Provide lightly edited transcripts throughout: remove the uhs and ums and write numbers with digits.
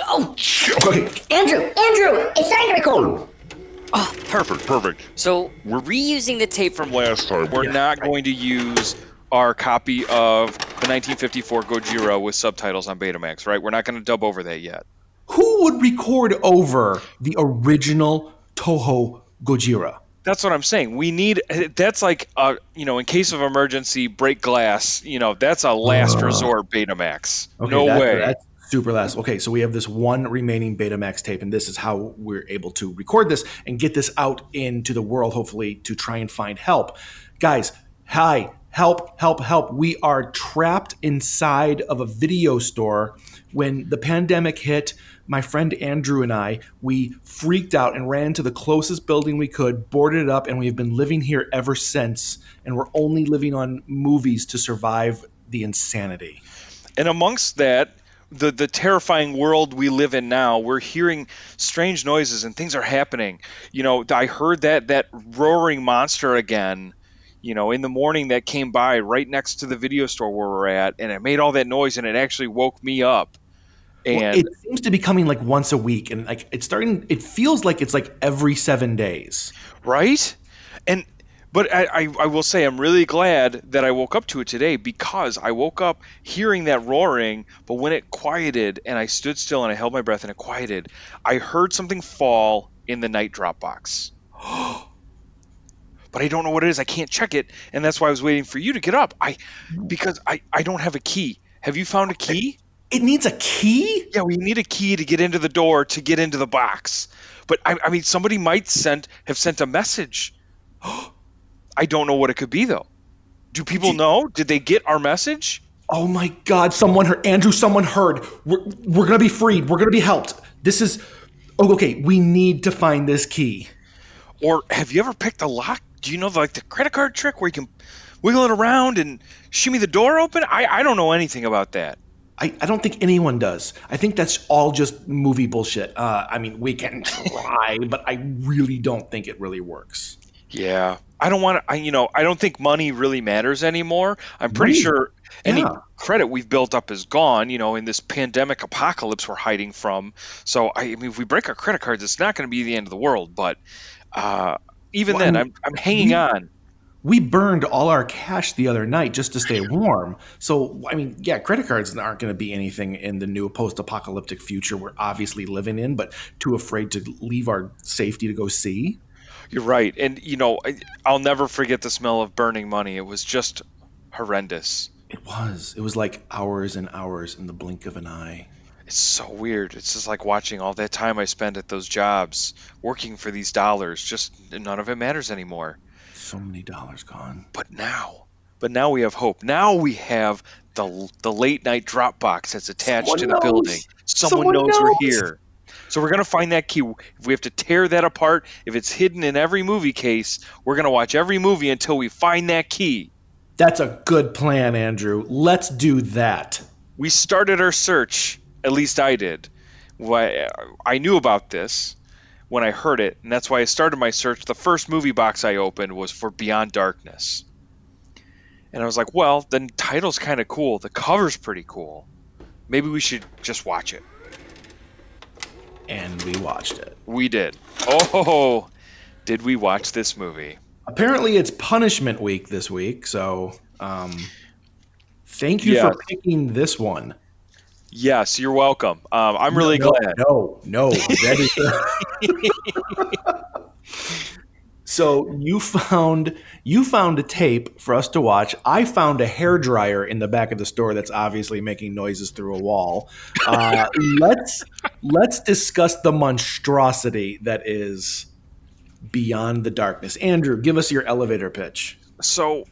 Oh, okay. Andrew, it's time to record. Oh, perfect. So we're reusing the tape from last time. We're not going to use our copy of the 1954 Gojira with subtitles on Betamax, right? We're not going to dub over that yet. Who would record over the original Toho Gojira? That's what I'm saying. We need, that's like, in case of emergency, break glass, that's a last resort Betamax. Okay, no way. That's super last. Okay, so we have this one remaining Betamax tape, and this is how we're able to record this and get this out into the world, hopefully, to try and find help. Guys, hi, help. We are trapped inside of a video store. When the pandemic hit, my friend Andrew and I, we freaked out and ran to the closest building we could, boarded it up, and we have been living here ever since. And we're only living on movies to survive the insanity. And amongst that, the terrifying world we live in now, we're hearing strange noises and things are happening. I heard that roaring monster again, in the morning that came by right next to the video store where we're at, and it made all that noise and it actually woke me up. And well, it seems to be coming like once a week, and like it feels like it's like every 7 days. Right? But I will say I'm really glad that I woke up to it today, because I woke up hearing that roaring, but when it quieted and I stood still and I held my breath and it quieted, I heard something fall in the night drop box. But I don't know what it is. I can't check it, and that's why I was waiting for you to get up. Because I don't have a key. Have you found a key? It needs a key? Yeah, we need a key to get into the door, to get into the box. But I mean, somebody might have sent a message. I don't know what it could be, though. Do people know? Did they get our message? Oh my God! Someone heard. Andrew, someone heard. We're gonna be freed. We're gonna be helped. This is. Oh, okay. We need to find this key. Or have you ever picked a lock? Do you know the credit card trick where you can wiggle it around and shimmy the door open? I don't know anything about that. I don't think anyone does. I think that's all just movie bullshit. I mean, we can try, but I really don't think it really works. Yeah. I don't want to, I don't think money really matters anymore. I'm pretty sure any credit we've built up is gone, in this pandemic apocalypse we're hiding from. So, I mean, if we break our credit cards, it's not going to be the end of the world. But then, I'm hanging on. We burned all our cash the other night just to stay warm. So, I mean, yeah, credit cards aren't going to be anything in the new post-apocalyptic future we're obviously living in, but too afraid to leave our safety to go see. You're right. And, I'll never forget the smell of burning money. It was just horrendous. It was. It was like hours and hours in the blink of an eye. It's so weird. It's just like watching all that time I spent at those jobs, working for these dollars. Just none of it matters anymore. So many dollars gone. But now we have hope. Now we have the late night drop box that's attached to the building. Someone knows we're here. So we're going to find that key. If we have to tear that apart, if it's hidden in every movie case, we're going to watch every movie until we find that key. That's a good plan, Andrew. Let's do that. We started our search. At least I did. I knew about this when I heard it, and that's why I started my search. The first movie box I opened was for Beyond Darkness. And I was like, well, the title's kind of cool. The cover's pretty cool. Maybe we should just watch it. And we watched it. We did. Oh, did we watch this movie? Apparently it's Punishment Week this week, so thank you for picking this one. Yes, you're welcome. I'm really glad. No. That is So you found a tape for us to watch. I found a hairdryer in the back of the store that's obviously making noises through a wall. Let's discuss the monstrosity that is Beyond the Darkness. Andrew, give us your elevator pitch. So,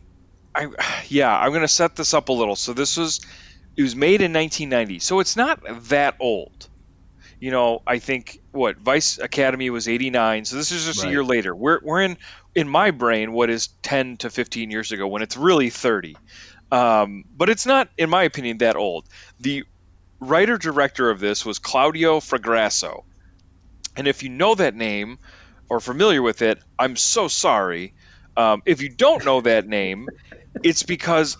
I'm going to set this up a little. So it was made in 1990, so it's not that old. I think Vice Academy was 89, so this is just a year later. We're in my brain what is 10 to 15 years ago when it's really 30. But it's not, in my opinion, that old. The writer-director of this was Claudio Fragrasso. And if you know that name or familiar with it, I'm so sorry. If you don't know that name, it's because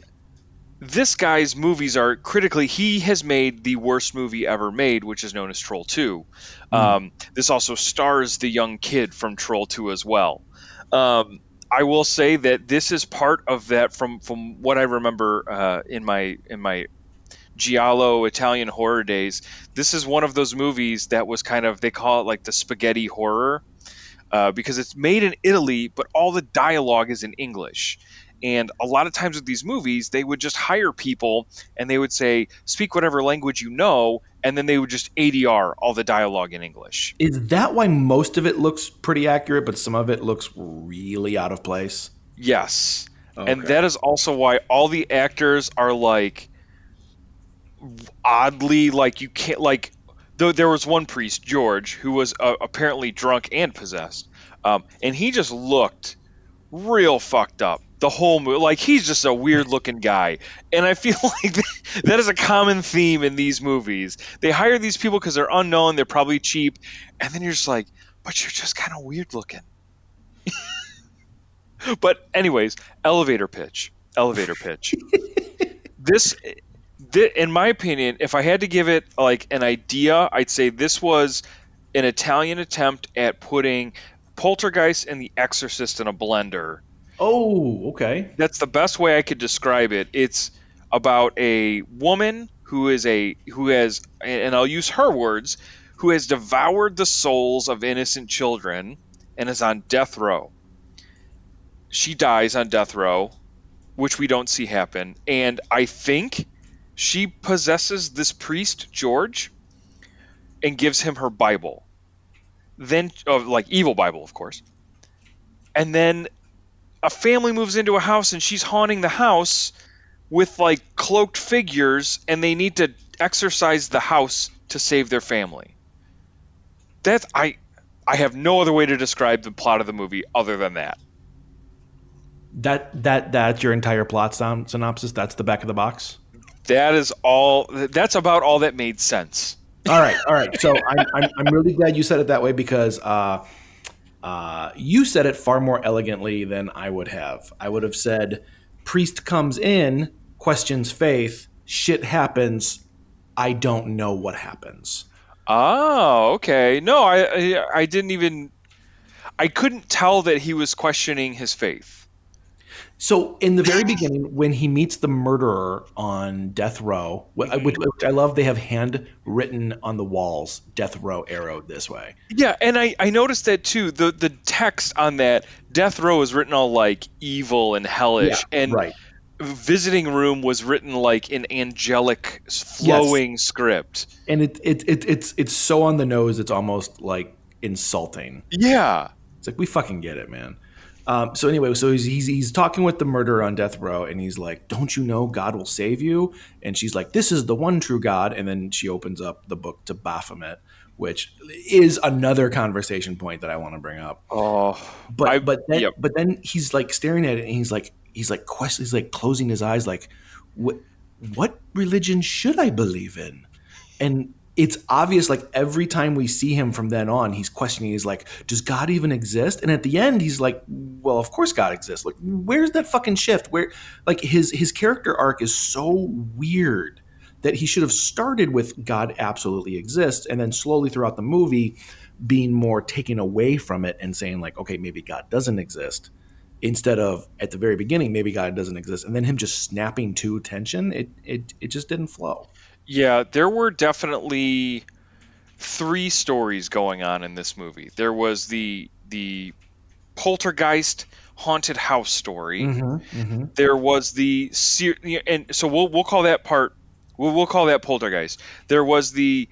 this guy's movies are critically, he has made the worst movie ever made, which is known as Troll 2. This also stars the young kid from Troll 2 as well. I will say that this is part of that from what I remember in my giallo Italian horror days. This is one of those movies that was kind of, they call it like the spaghetti horror, because it's made in Italy, but all the dialogue is in English. And a lot of times with these movies, they would just hire people and they would say, speak whatever language you know, and then they would just ADR all the dialogue in English. Is that why most of it looks pretty accurate, but some of it looks really out of place? Yes. Okay. And that is also why all the actors are like oddly, like, you can't, like, though there was one priest, George, who was apparently drunk and possessed. And he just looked real fucked up the whole movie. Like, he's just a weird looking guy, and I feel like that is a common theme in these movies. They hire these people because they're unknown, they're probably cheap, and then you're just like, but you're just kind of weird looking. But anyways, elevator pitch. this in my opinion, if I had to give it like an idea, I'd say this was an Italian attempt at putting Poltergeist and The Exorcist in a blender. Oh, okay. That's the best way I could describe it. It's about a woman who has, and I'll use her words, who has devoured the souls of innocent children and is on death row. She dies on death row, which we don't see happen. And I think she possesses this priest, George, and gives him her Bible. Then, like, evil Bible, of course. And then a family moves into a house and she's haunting the house with like cloaked figures, and they need to exorcise the house to save their family. That's I have no other way to describe the plot of the movie other than that. That's your entire plot synopsis. That's the back of the box. That is all. That's about all that made sense. All right. So I'm really glad you said it that way, because you said it far more elegantly than I would have. I would have said, priest comes in, questions faith, shit happens, I don't know what happens. Oh, okay. No, I didn't even. I couldn't tell that he was questioning his faith. So in the very beginning, when he meets the murderer on death row, which I love, they have handwritten on the walls, death row arrowed this way. Yeah, and I noticed that too. The text on that death row is written all like evil and hellish, and right. Visiting room was written like an angelic flowing script. And it's so on the nose, it's almost like insulting. Yeah. It's like, we fucking get it, man. So anyway, so he's talking with the murderer on death row, and he's like, don't you know God will save you? And she's like, this is the one true God. And then she opens up the book to Baphomet, which is another conversation point that I want to bring up. Oh, but then he's like staring at it, and he's like closing his eyes, like, what religion should I believe in? And it's obvious, like, every time we see him from then on, he's questioning. He's like, does God even exist? And at the end, he's like, well, of course God exists. Like, where's that fucking shift? Where, like, his character arc is so weird that he should have started with God absolutely exists, and then slowly throughout the movie being more taken away from it and saying, like, okay, maybe God doesn't exist, instead of at the very beginning, maybe God doesn't exist, and then him just snapping to attention. It just didn't flow. Yeah, there were definitely three stories going on in this movie. There was the Poltergeist haunted house story. There was and so we'll call that part. We'll call that Poltergeist. There was the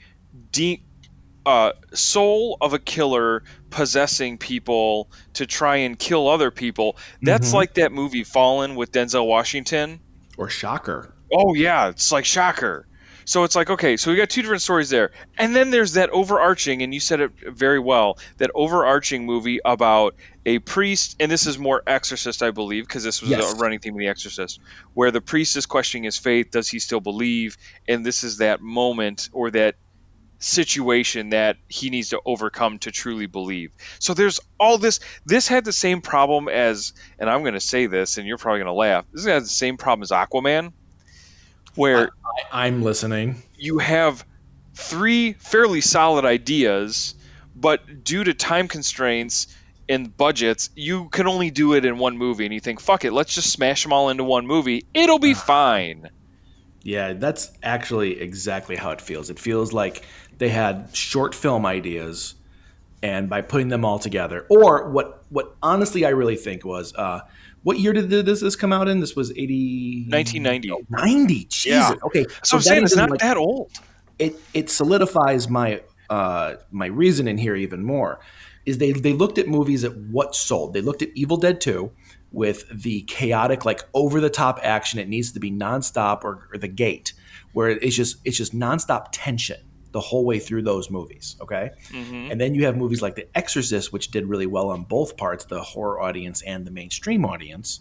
soul of a killer possessing people to try and kill other people. That's like that movie Fallen with Denzel Washington. Or Shocker. Oh yeah, it's like Shocker. So it's like, okay, so we got two different stories there. And then there's that overarching, and you said it very well, that overarching movie about a priest, and this is more Exorcist, I believe, because this was a running theme of The Exorcist, where the priest is questioning his faith. Does he still believe? And this is that moment or that situation that he needs to overcome to truly believe. So there's all this. This had the same problem as, and I'm going to say this, and you're probably going to laugh, this had the same problem as Aquaman. where I'm listening. you have three fairly solid ideas, but due to time constraints and budgets, you can only do it in one movie. And you think, fuck it, let's just smash them all into one movie. It'll be fine. Yeah, that's actually exactly how it feels. It feels like they had short film ideas, and by putting them all together, or what honestly I really think was, what year did this come out in? This was 80, 1990. 90. Yeah. Jesus. Okay, That's what so I'm that saying. It's even not like that old. it solidifies my reason in here even more. Is they looked at movies at what sold. They looked at Evil Dead 2 with the chaotic, like over the top action. It needs to be nonstop, or The Gate, where it's just nonstop tension the whole way through those movies. Okay, Hmm. and then you have movies like The Exorcist, which did really well on both parts, the horror audience and the mainstream audience.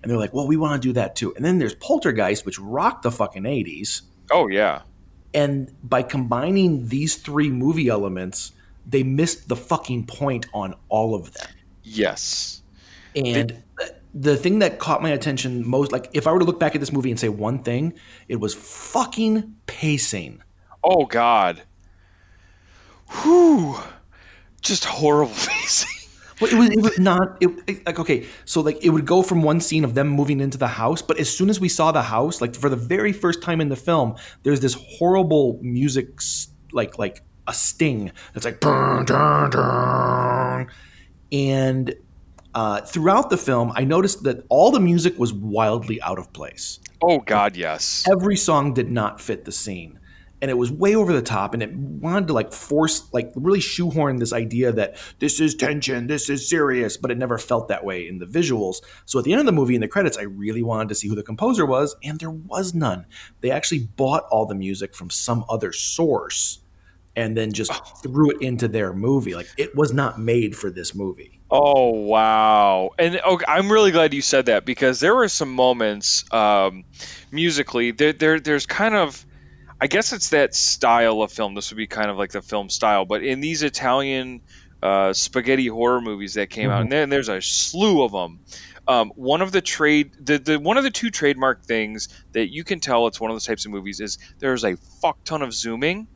And they're like, well, we want to do that too. And then there's Poltergeist, which rocked the fucking 80s. Oh, yeah. And by combining these three movie elements, they missed the fucking point on all of them. Yes. And the thing that caught my attention most, like if I were to look back at this movie and say one thing, it was fucking pacing. Oh, God. Whew. Just horrible facing. Well, it was not like, okay, so like it would go from one scene of them moving into the house, but as soon as we saw the house, like for the very first time in the film, there's this horrible music, like a sting that's like dun, dun, dun. And throughout the film, I noticed that all the music was wildly out of place. Oh, God, yes. Every song did not fit the scene. And it was way over the top, and it wanted to like force, like really shoehorn this idea that this is tension, this is serious, but it never felt that way in the visuals. So at the end of the movie, in the credits, I really wanted to see who the composer was, and there was none. They actually bought all the music from some other source and then just threw it into their movie. Like it was not made for this movie. Oh, wow. And okay, I'm really glad you said that, because there were some moments musically. There's kind of, I guess it's that style of film. This would be kind of like the film style, but in these Italian spaghetti horror movies that came out, and then there's a slew of them. One of the two trademark things that you can tell it's one of those types of movies is there's a fuck ton of zooming,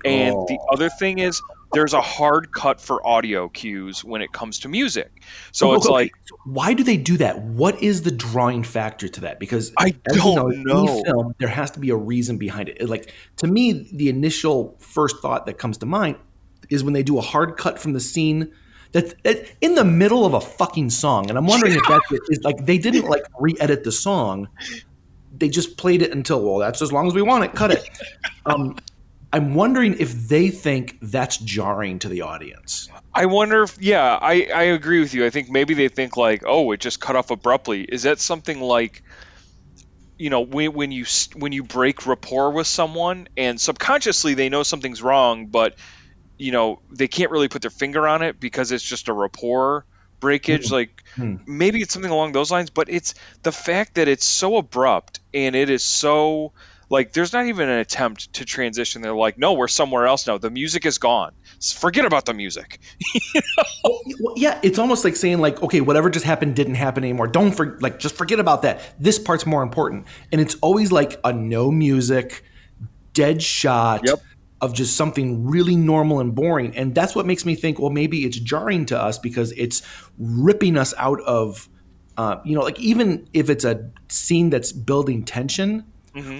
and the other thing is there's a hard cut for audio cues when it comes to music. So it's like, why do they do that? What is the drawing factor to that? Because I as you don't know, know. any film, there has to be a reason behind it. Like to me, the initial first thought that comes to mind is when they do a hard cut from the scene that's in the middle of a fucking song. And I'm wondering if that is like they didn't like re-edit the song. They just played it until, well, that's as long as we want it, cut it. I'm wondering if they think that's jarring to the audience. I wonder if, yeah, I agree with you. I think maybe they think like, oh, it just cut off abruptly. Is that something like, when you break rapport with someone and subconsciously they know something's wrong, but they can't really put their finger on it because it's just a rapport breakage. Like maybe it's something along those lines, but it's the fact that it's so abrupt and it is so like there's not even an attempt to transition. They're like, no, we're somewhere else now. The music is gone. Forget about the music. Well, yeah, it's almost like saying like, okay, whatever just happened didn't happen anymore. Just forget about that. This part's more important. And it's always like a no music, dead shot. Yep. Of just something really normal and boring. And that's what makes me think, well, maybe it's jarring to us because it's ripping us out of, like even if it's a scene that's building tension,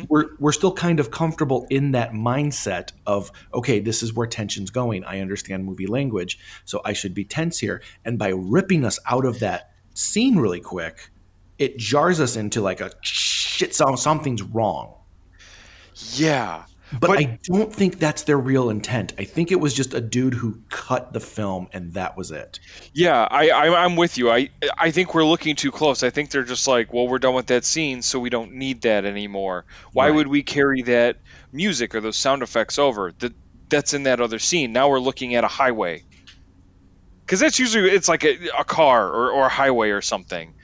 we're still kind of comfortable in that mindset of, okay, this is where tension's going. I understand movie language, so I should be tense here. And by ripping us out of that scene really quick, it jars us into like a shit, something's wrong. Yeah. But I don't think that's their real intent. I think it was just a dude who cut the film and that was it. Yeah, I'm with you. I think we're looking too close. I think they're just like, well, we're done with that scene, so we don't need that anymore. Why would we carry that music or those sound effects over? That's in that other scene. Now we're looking at a highway. Because that's usually, it's like a car or a highway or something.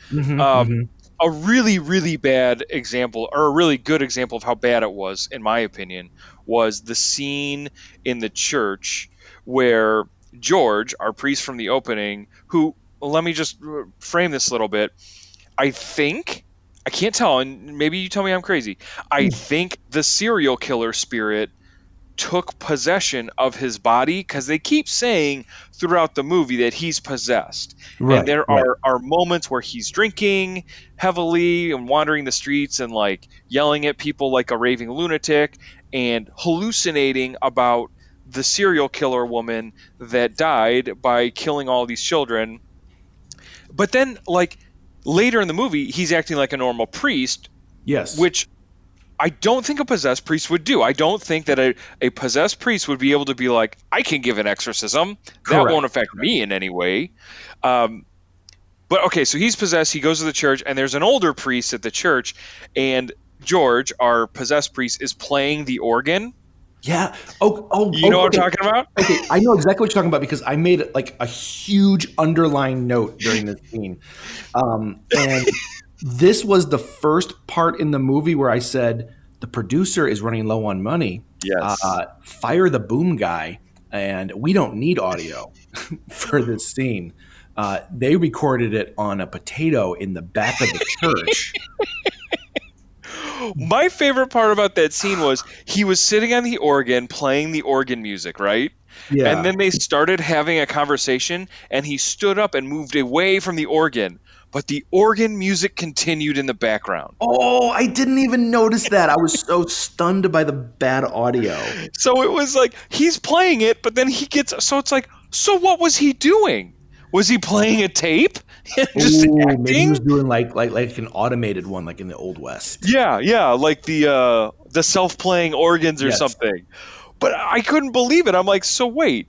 A really, really bad example, or a really good example of how bad it was, in my opinion, was the scene in the church where George, our priest from the opening, who, let me just frame this a little bit. I think I can't tell, and maybe you tell me I'm crazy. I think the serial killer spirit took possession of his body because they keep saying throughout the movie that he's possessed. And Right, there right. are moments where he's drinking heavily and wandering the streets and like yelling at people like a raving lunatic and hallucinating about the serial killer woman that died by killing all these children. But then, like, later in the movie, he's acting like a normal priest, Yes, which I don't think a possessed priest would do. I don't think that a possessed priest would be able to be like, I can give an exorcism. That correct. won't affect me in any way. Um, but okay, so he's possessed. He goes to the church, and there's an older priest at the church, and George, our possessed priest, is playing the organ. Yeah. Oh, You know what I'm okay. talking about? Okay, I know exactly what you're talking about because I made like a huge underlying note during this scene. And this was the first part in the movie where I said the producer is running low on money. Yes. Fire the boom guy, and we don't need audio for this scene. They recorded it on a potato in the back of the church. My favorite part about that scene was he was sitting on the organ playing the organ music, right? And Yeah. then they started having a conversation, and he stood up and moved away from the organ, but the organ music continued in the background. Oh, I didn't even notice that. I was so stunned by the bad audio. So it was like he's playing it, but then he gets so it's like, so what was he doing? Was he playing a tape and just Oh, maybe he was acting? doing like an automated one, like in the Old West. Yeah, like the self-playing organs or Yes. something. But I couldn't believe it. I'm like, so wait.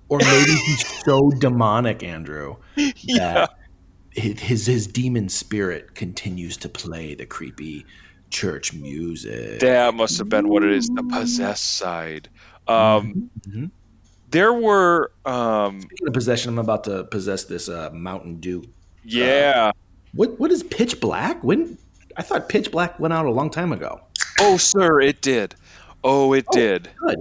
Or maybe he's so demonic, Andrew, Yeah, that his demon spirit continues to play the creepy church music. that must have been what it is, the possessed side. Mhm, mhm. There were Speaking of possession, I'm about to possess this Mountain Dew. Uh, yeah. what is Pitch Black? When I thought Pitch Black went out a long time ago. Oh, sir, it did. Oh, it Oh, did. good.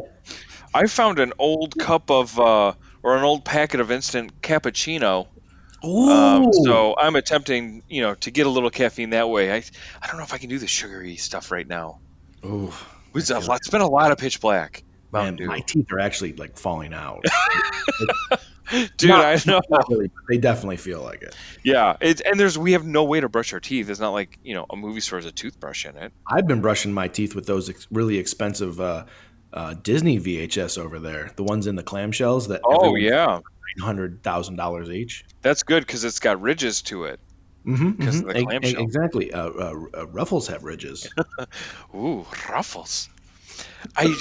I found an old cup of or an old packet of instant cappuccino. Oh, So I'm attempting, to get a little caffeine that way. I don't know if I can do the sugary stuff right now. oh, I It's a feel lot. It's been a lot of Pitch Black Mountain man, my Dew, teeth are actually like falling out. dude. I know. Not really, but they definitely feel like it. Yeah, we have no way to brush our teeth. It's not like a movie store has a toothbrush in it. I've been brushing my teeth with those really expensive Disney VHS over there, the ones in the clamshells that Oh everyone's yeah, $900,000 each. that's good because it's got ridges to it because of the clamshell. Exactly. Ruffles have ridges. Ooh, ruffles. I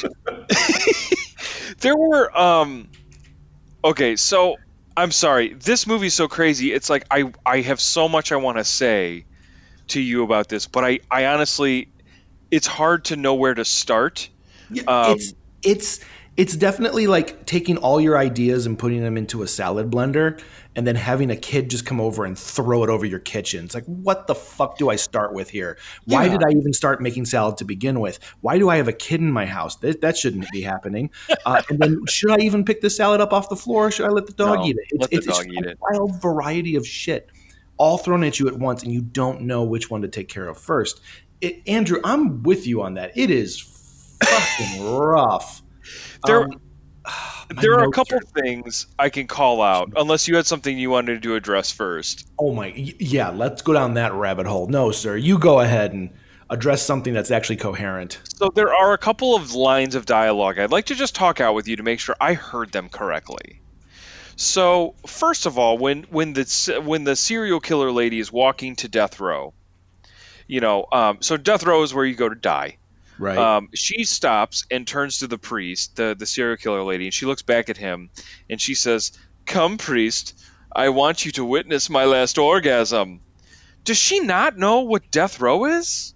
there were okay, so I'm sorry. This movie's so crazy. It's like I have so much I want to say to you about this, but I honestly it's hard to know where to start. Yeah, Um it's definitely like taking all your ideas and putting them into a salad blender and then having a kid just come over and throw it over your kitchen. It's like, what the fuck do I start with here? Why yeah. did I even start making salad to begin with? Why do I have a kid in my house? That shouldn't be happening. And then should I even pick the salad up off the floor or should I let the dog No, eat it? let the It's dog just eat a it. wild variety of shit all thrown at you at once and you don't know which one to take care of first. Andrew, I'm with you on that. It is fucking rough. There Um, my there are a notes couple are. things I can call out unless you had something you wanted to address first. Oh my, yeah. Let's go down that rabbit hole. No, sir. You go ahead and address something that's actually coherent. So there are a couple of lines of dialogue I'd like to just talk out with you to make sure I heard them correctly. So first of all, when the serial killer lady is walking to death row, so death row is where you go to die. Right. She stops and turns to the priest, the serial killer lady, and she looks back at him and she says, "Come, priest, I want you to witness my last orgasm." Does she not know what death row is?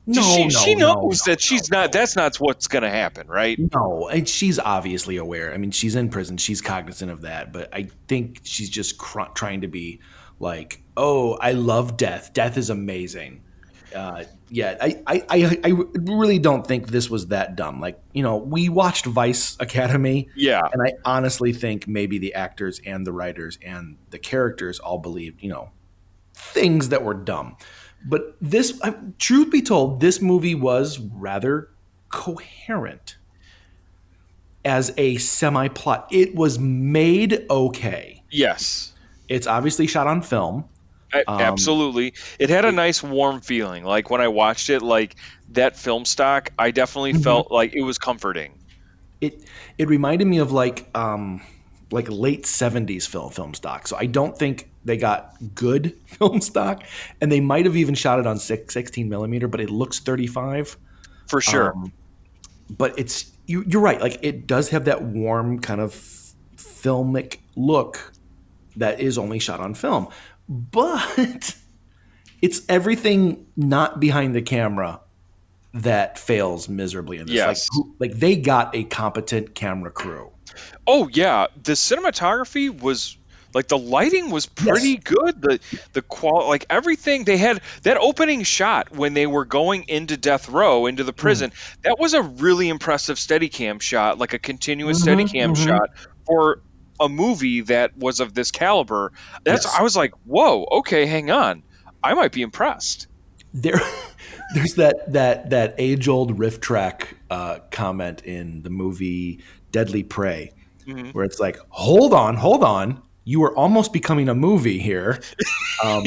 Does No, she no, no, knows that she's not. no, That's not what's going to happen, right? no. And she's obviously aware. I mean, she's in prison. She's cognizant of that. But I think she's just trying to be like, oh, I love death. Death is amazing. Yeah, I really don't think this was that dumb. Like, we watched Vice Academy, Yeah. and I honestly think maybe the actors and the writers and the characters all believed, things that were dumb. But this, truth be told, this movie was rather coherent as a semi-plot. It was made okay. Yes. It's obviously shot on film. Absolutely. It had a It, nice warm feeling. Like when I watched it, like that film stock, I definitely Mhm. felt like it was comforting. it it reminded me of like late 70s film stock. So I don't think they got good film stock, and they might have even shot it on 16 millimeter, but it looks 35. For sure. Um, but you're right. Like it does have that warm kind of filmic look that is only shot on film, but it's everything not behind the camera that fails miserably in this. Yes. Like they got a competent camera crew. Oh yeah, the cinematography was like the lighting was Yes. pretty good. The qual like everything they had that opening shot when they were going into death row into the Mm. prison. That was a really impressive Steadicam shot, like a continuous Mm-hmm, Steadicam mm-hmm. shot for a movie that was of this caliber. I Yes. was like, whoa, okay, hang on, I might be impressed. There, there's that age old riff track comment in the movie Deadly Prey, Hmm. where it's like, hold on, you are almost becoming a movie here. Um,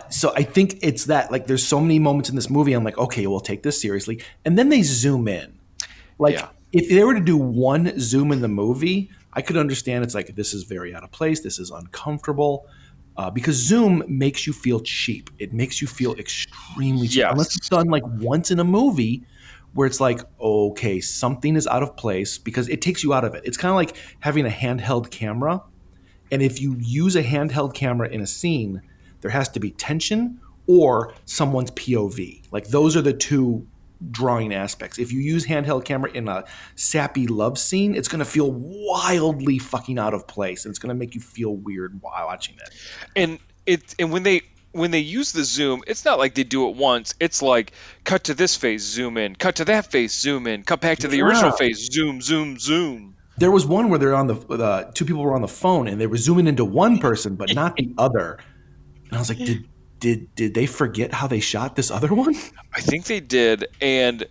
so I think it's that, like, there's so many moments in this movie. I'm like, okay, we'll take this seriously, and then they zoom in. Yeah. Like, if they were to do one zoom in the movie, I could understand. It's like, this is very out of place. This is uncomfortable. Because zoom makes you feel cheap. It makes you feel extremely cheap. Unless it's Yes. done like once in a movie where it's like, okay, something is out of place, because it takes you out of it. It's kind of like having a handheld camera. And if you use a handheld camera in a scene, there has to be tension or someone's POV. Like those are the two drawing aspects. If you use handheld camera in a sappy love scene, it's going to feel wildly fucking out of place, and it's going to make you feel weird while watching it. And when they use the zoom, it's not like they do it once. It's like cut to this face, zoom in, cut to that face, zoom in, cut back to the Yeah. original face, zoom, zoom, zoom. There was one where they're on the two people were on the phone and they were zooming into one person but not the other. And I was like, did they forget how they shot this other one? I think they did, and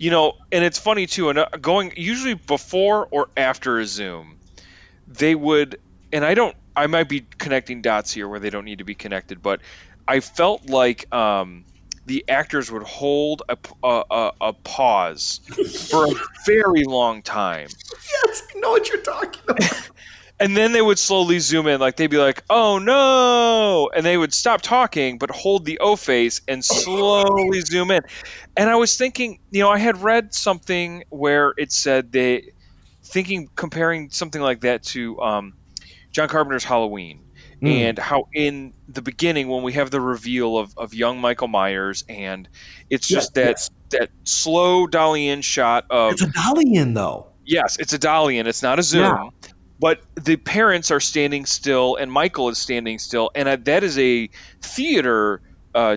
and it's funny too. And going usually before or after a zoom, they would, and I might be connecting dots here where they don't need to be connected, but I felt like the actors would hold a pause for a very long time, Yes, I know what you're talking about. and then they would slowly zoom in. Like they'd be like, "Oh no," and they would stop talking but hold the O face and slowly zoom in. And I was thinking, I had read something where it said comparing something like that to John Carpenter's Halloween, Mm, and how in the beginning when we have the reveal of young Michael Myers, and it's yes, just that yes. that slow dolly in shot It's of, a dolly in though. yes, it's a dolly and it's not a Yeah. zoom, but the parents are standing still and Michael is standing still, and that is a theater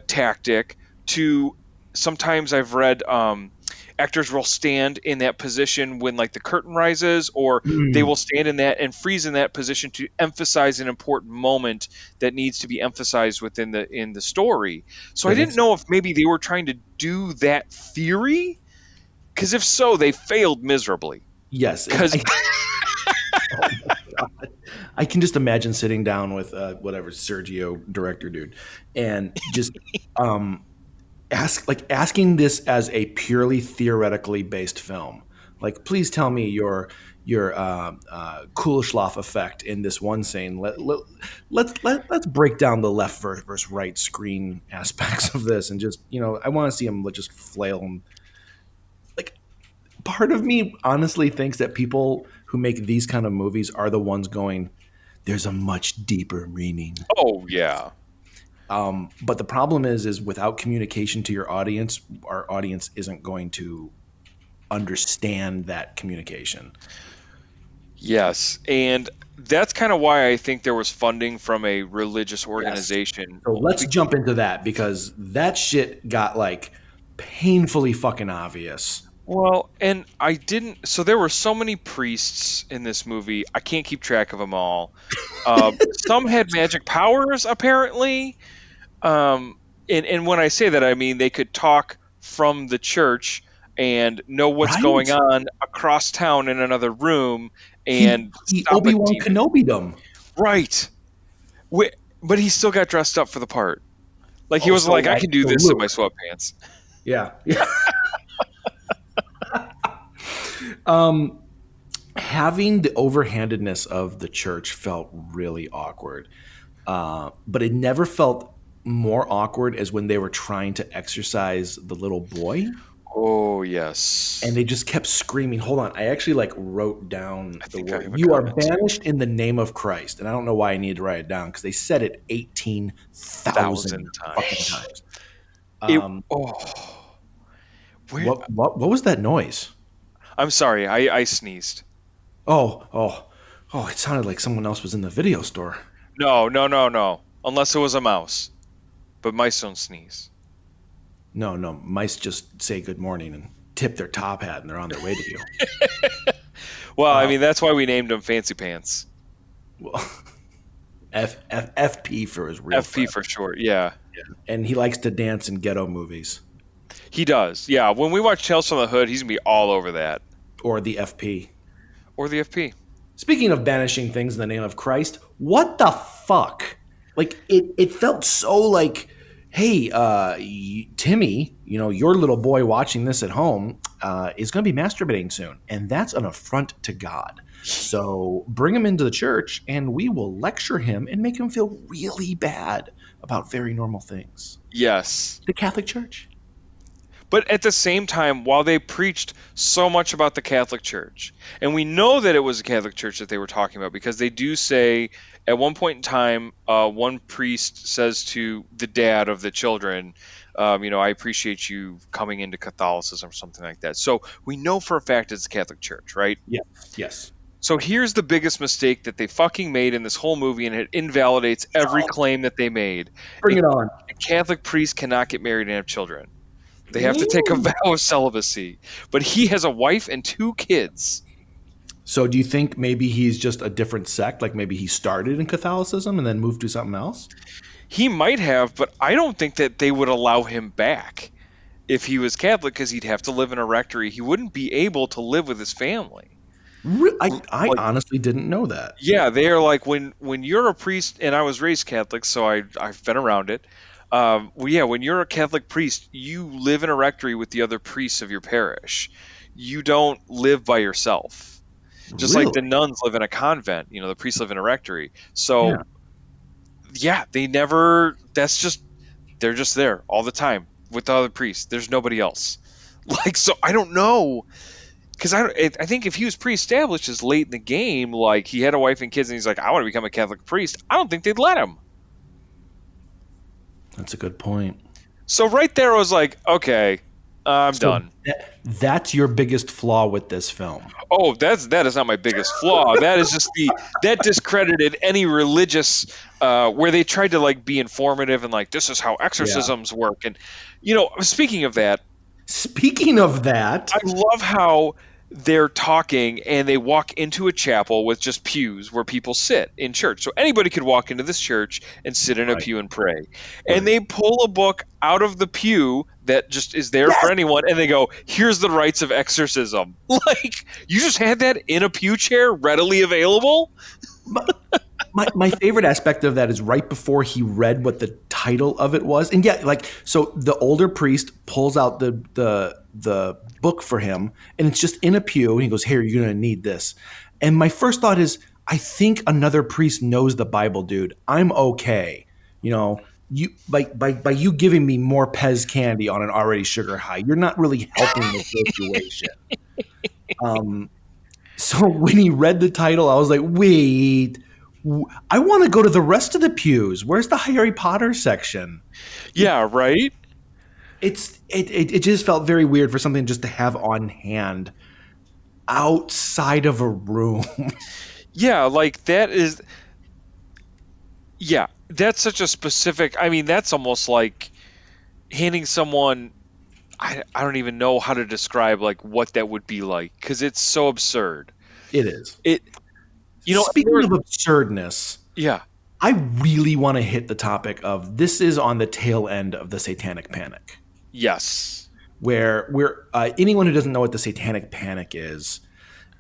tactic to, sometimes I've read actors will stand in that position when like the curtain rises, or they will Mm, stand in that and freeze in that position to emphasize an important moment that needs to be emphasized within the story. So I that didn't makes know sense. if maybe they were trying to do that theory, because if so, they failed miserably. Yes. Because Oh my God. I can just imagine sitting down with whatever Sergio director dude and just um, asking this as a purely theoretically based film. Like, please tell me your Kuleshloff effect in this one scene. Let's break down the left versus right screen aspects of this, and just I want to see him just flail him. Like, part of me honestly thinks that people who make these kind of movies are the ones going, "There's a much deeper meaning." oh yeah, But the problem is without communication to your audience, our audience isn't going to understand that communication. yes, and that's kind of why I think there was funding from a religious Yes. organization. So let's jump into that, because that shit got like painfully fucking obvious. Well, and I didn't. So there were so many priests in this movie. I can't keep track of them all. Some had magic powers, apparently. And when I say that, I mean they could talk from the church and know what's going Right? on across town in another room He and he stop a Obi-Wan demon. Kenobi'd him. Right. But he still got dressed up for the part. Like he Oh, was so like, I like can do so this in my Luke. sweatpants. Yeah. Yeah. Um, having the overhandedness of the church felt really awkward. But it never felt more awkward as when they were trying to exorcise the little boy Oh and yes. they just kept screaming. Hold on. I actually like wrote down I the think I word. have a You are comment too. banished in the name of Christ. And I don't know why I needed to write it down because they said it 18,000 Thousand fucking times. times. It Um, oh where what was that noise? I'm sorry, I sneezed. Oh, it sounded like someone else was in the video store. No, no, no, no. Unless it was a mouse. But mice don't sneeze. No, no, mice just say good morning and tip their top hat and they're on their way to you. Well, I Uh, mean that's why we named him Fancy Pants. well, FP for his real FP friend. for short. Yeah. And he likes to dance in ghetto movies He does. Yeah. When we watch Tales from the Hood, he's gonna be all over that. or the FP. Or the FP. Speaking of banishing things in the name of Christ, what the fuck? Like it felt so like, hey, Timmy, your little boy watching this at home is going to be masturbating soon, and that's an affront to God. So bring him into the church, and we will lecture him and make him feel really bad about very normal things. Yes. The Catholic Church. But at the same time, while they preached so much about the Catholic Church, and we know that it was the Catholic Church that they were talking about because they do say at one point in time, one priest says to the dad of the children, I appreciate you coming into Catholicism or something like that. So we know for a fact it's the Catholic Church, right? Yes. Yes. So here's the biggest mistake that they fucking made in this whole movie, and it invalidates every claim that they made. Bring it on. A Catholic priest cannot get married and have children. They have to take a Ooh. vow of celibacy. But he has a wife and 2 kids. So do you think maybe he's just a different sect? Like maybe he started in Catholicism and then moved to something else? He might have, but I don't think that they would allow him back if he was Catholic because he'd have to live in a rectory. He wouldn't be able to live with his family. I Like, honestly didn't know that. yeah, they are like when you're a priest, and I was raised Catholic, so I've been around it. When you're a Catholic priest, you live in a rectory with the other priests of your parish. You don't live by yourself. Just like the Really? nuns live in a convent, the priests live in a rectory. Yeah. So yeah, they're just there all the time with the other priests. There's nobody else. Like, so I don't know. Because I think if he was pre-established as late in the game, like he had a wife and kids, and he's like, I want to become a Catholic priest, I don't think they'd let him. That's a good point. So right there, I was like, okay, I'm So done. that's your biggest flaw with this film. Oh, that is not my biggest flaw. That is just that discredited any religious where they tried to like be informative and like this is how Yeah. exorcisms work. And speaking of that, Speaking of that, I love how they're talking and they walk into a chapel with just pews where people sit in church. So anybody could walk into this church and sit in a right, pew and pray. right. And they pull a book out of the pew that just is there for Yes! anyone and they go, "Here's the rites of exorcism." Like, you just had that in a pew chair readily available? My favorite aspect of that is right before he read what the title of it was. And yeah, like so the older priest pulls out the book for him and it's just in a pew and he goes, "Here, you're going to need this." And my first thought is, I think another priest knows the Bible, dude. I'm okay. You by you giving me more Pez candy on an already sugar high, you're not really helping the situation. So when he read the title, I was like, wait, I want to go to the rest of the pews. Where's the Harry Potter section? Yeah, right? It just felt very weird for something just to have on hand outside of a room. Yeah, like that is yeah, that's such a specific. I mean, that's almost like handing someone I don't even know how to describe like what that would be like because it's so absurd. It is. It Speaking there- of absurdness, yeah. I really want to hit the topic of this is on the tail end of the Satanic Panic, Yes. where anyone who doesn't know what the Satanic Panic is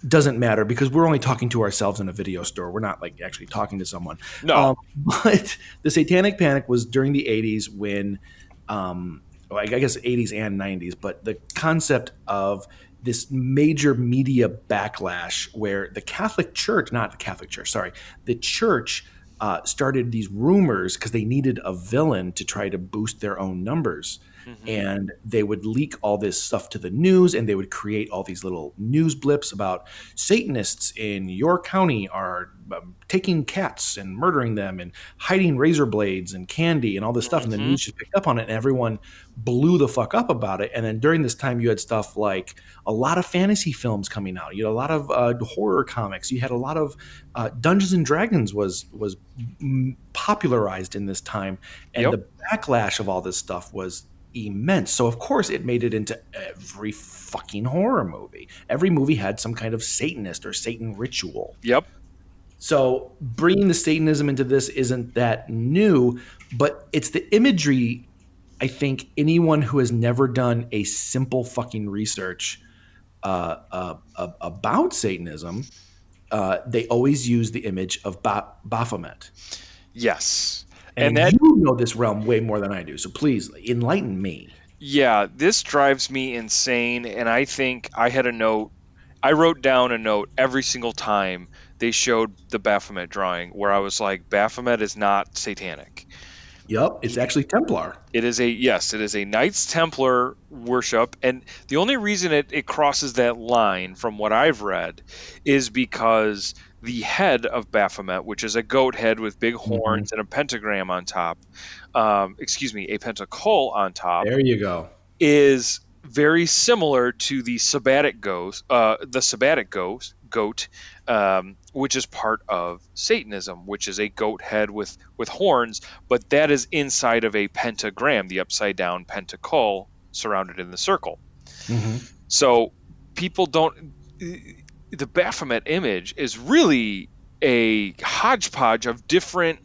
doesn't matter because we're only talking to ourselves in a video store. We're not like actually talking to someone. No. But the Satanic Panic was during the 80s when, I guess 80s and 90s, but the concept of this major media backlash where the Catholic Church, not the Catholic Church, sorry, the church started these rumors because they needed a villain to try to boost their own numbers. Mm-hmm. And they would leak all this stuff to the news, and they would create all these little news blips about Satanists in your county are taking cats and murdering them and hiding razor blades and candy and all this stuff. And the news just picked up on it, and everyone blew the fuck up about it. And then during this time, you had stuff like a lot of fantasy films coming out. You had a lot of horror comics. You had a lot of Dungeons and Dragons was popularized in this time, and the backlash of all this stuff was immense. So of course it made it into every fucking horror movie. Every movie had some kind of Satanist or Satan ritual. Yep. So bringing the Satanism into this isn't that new, but it's the imagery. I think anyone who has never done a simple fucking research about Satanism, they always use the image of Baphomet. Yes. And that, you know this realm way more than I do, so please enlighten me. Yeah, this drives me insane, and I think I had a note. I wrote down a note every single time they showed the Baphomet drawing where I was like, Baphomet is not satanic. Yep, it's actually Templar. It is a Knights Templar worship, and the only reason it crosses that line from what I've read is because the head of Baphomet, which is a goat head with big horns and a pentagram on top, a pentacle on top. There you go. Is very similar to the Sabbatic goat, which is part of Satanism, which is a goat head with horns, but that is inside of a pentagram, the upside down pentacle surrounded in the circle. So people don't. The Baphomet image is really a hodgepodge of different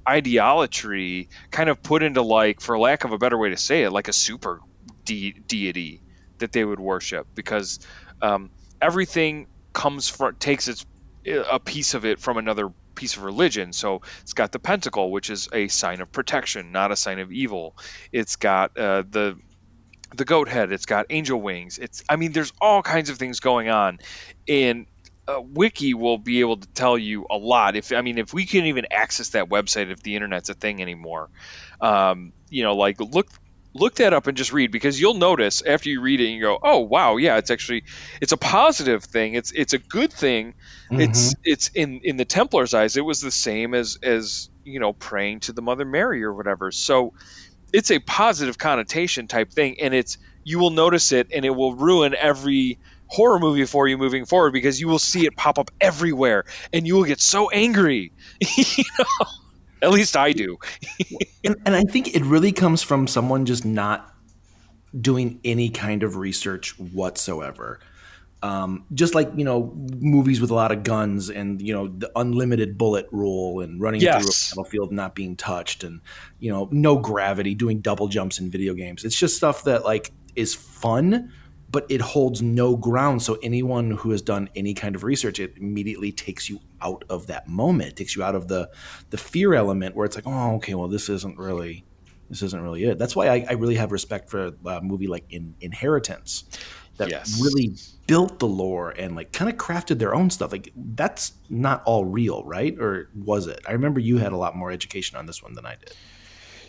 ideology, kind of put into, like, for lack of a better way to say it, like a super deity that they would worship, because everything takes a piece of it from another piece of religion. So it's got the pentacle, which is a sign of protection, not a sign of evil. It's got the goat head. It's got angel wings. There's all kinds of things going on, and Wiki will be able to tell you a lot. If we can even access that website, if the internet's a thing anymore, look that up and just read, because you'll notice after you read it and you go, oh wow, yeah, it's a positive thing. It's a good thing. It's in the Templars' eyes, it was the same as praying to the Mother Mary or whatever. So it's a positive connotation type thing, and you will notice it, and it will ruin every horror movie for you moving forward, because you will see it pop up everywhere and you will get so angry. At least I do. and I think it really comes from someone just not doing any kind of research whatsoever. Just like, movies with a lot of guns and, the unlimited bullet rule and running through a battlefield not being touched and, no gravity, doing double jumps in video games. It's just stuff that, like, is fun, but it holds no ground. So anyone who has done any kind of research, it immediately takes you out of that moment. It takes you out of the fear element where it's like, oh, okay, well, this isn't really it. That's why I really have respect for a movie like Inheritance that really built the lore and, like, kind of crafted their own stuff. Like, that's not all real, right? Or was it? I remember you had a lot more education on this one than I did.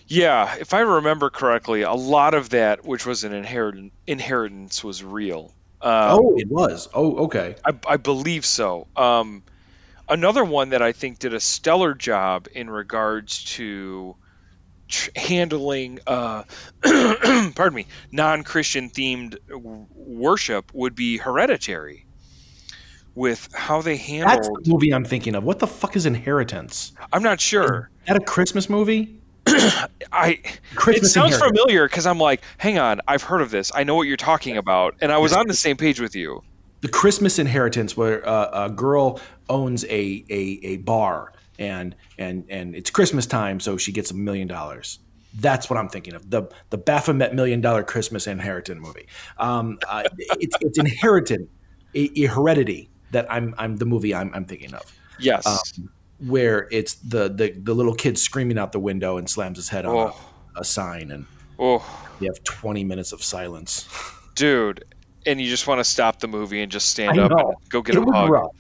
Yeah, if I remember correctly, a lot of that, which was an inheritance, was real. It was. Oh, okay. I believe so. Another one that I think did a stellar job in regards to handling pardon me, non-Christian themed worship would be Hereditary, with how they handled. That's the movie I'm thinking of. What the fuck is Inheritance? I'm not sure. Is that a Christmas movie? It sounds familiar, because I'm like, hang on, I've heard of this. I know what you're talking about, and I was on the same page with you. The Christmas Inheritance, where a girl owns a bar, and it's Christmas time, so she gets $1 million. That's what I'm thinking of. The Baphomet $1 million Christmas inheritance movie. It's inherited, a heredity that I'm the movie I'm thinking of. Yes. Where it's the little kid screaming out the window and slams his head on Oh, a sign, and oh, you have 20 minutes of silence. dude. And you just want to stop the movie and just I stand up and know go get it a was hug. rough,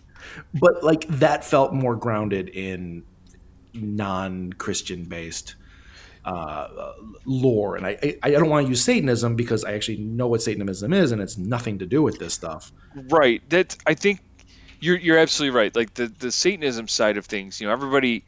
but like that felt more grounded in non-Christian based lore. And I don't want to use Satanism because I actually know what Satanism is, and it's nothing to do with this stuff. Right. That I think you're absolutely right. Like the Satanism side of things, everybody,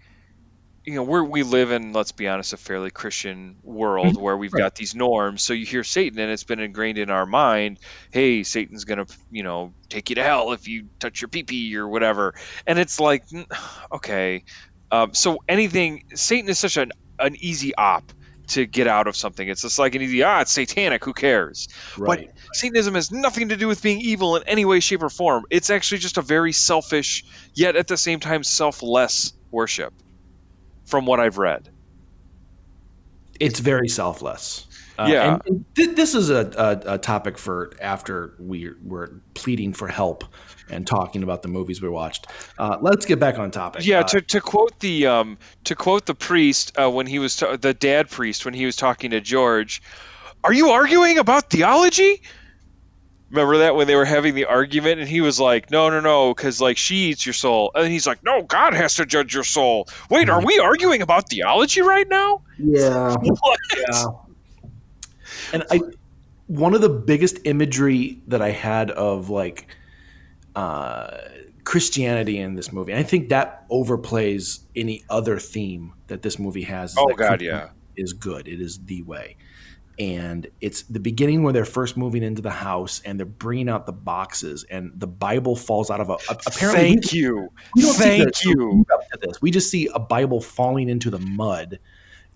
we live in, let's be honest, a fairly Christian world where we've Right. got these norms. So you hear Satan and it's been ingrained in our mind, hey, Satan's going to, take you to hell if you touch your pee-pee or whatever. And it's like, okay. So Satan is such an easy op to get out of something. It's just like an easy, it's satanic, who cares? But Right. Satanism has nothing to do with being evil in any way, shape, or form. It's actually just a very selfish, yet at the same time selfless worship, from what I've read. It's very selfless. Yeah. And this is a topic for after we're pleading for help and talking about the movies we watched. Let's get back on topic. Yeah, to quote the priest when he was the dad priest when he was talking to George, are you arguing about theology? Remember that when they were having the argument and he was like, no, because like she eats your soul, and he's like, no, God has to judge your soul. Wait, are we arguing about theology right now? Yeah. What? Yeah. And one of the biggest imagery that I had of like Christianity in this movie, and I think that overplays any other theme that this movie has. Oh that God, yeah. is good. It is the way. And it's the beginning where they're first moving into the house and they're bringing out the boxes and the Bible falls out of apparently. Thank you. We don't see Thank you. up to this. We just see a Bible falling into the mud,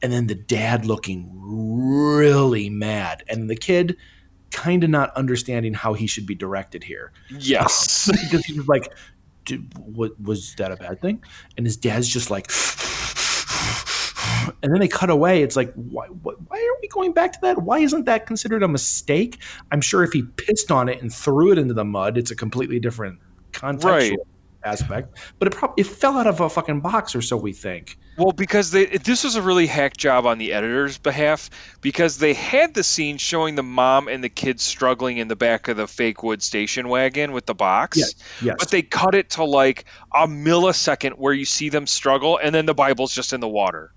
and then the dad looking really mad, and the kid kind of not understanding how he should be directed here. Yes. Because he was like, was that a bad thing? And his dad's just like, and then they cut away. It's like, why are we going back to that? Why isn't that considered a mistake? I'm sure if he pissed on it and threw it into the mud, it's a completely different contextual aspect. But it fell out of a fucking box, or so we think. Well, because this was a really hack job on the editor's behalf, because they had the scene showing the mom and the kids struggling in the back of the fake wood station wagon with the box. Yes. But they cut it to like a millisecond where you see them struggle, and then the Bible's just in the water.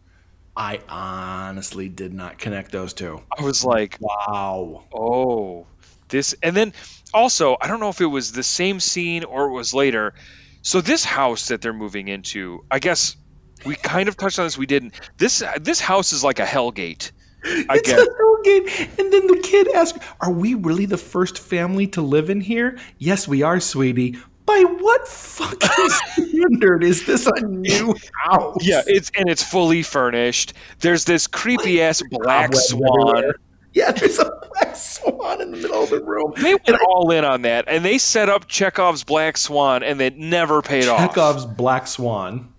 I honestly did not connect those two. I was like, wow. Oh, this. And then also, I don't know if it was the same scene or it was later. So this house that they're moving into, I guess we kind of touched on this. We didn't. This house is like a hellgate. I guess. A hellgate. And then the kid asked, "Are we really the first family to live in here?" "Yes, we are, sweetie." By what fucking standard is this a new house? Yeah, it's fully furnished. There's this creepy ass black swan. Everywhere. Yeah, there's a black swan in the middle of the room. They went all in on that, and they set up Chekhov's black swan, and it never paid off. Chekhov's black swan.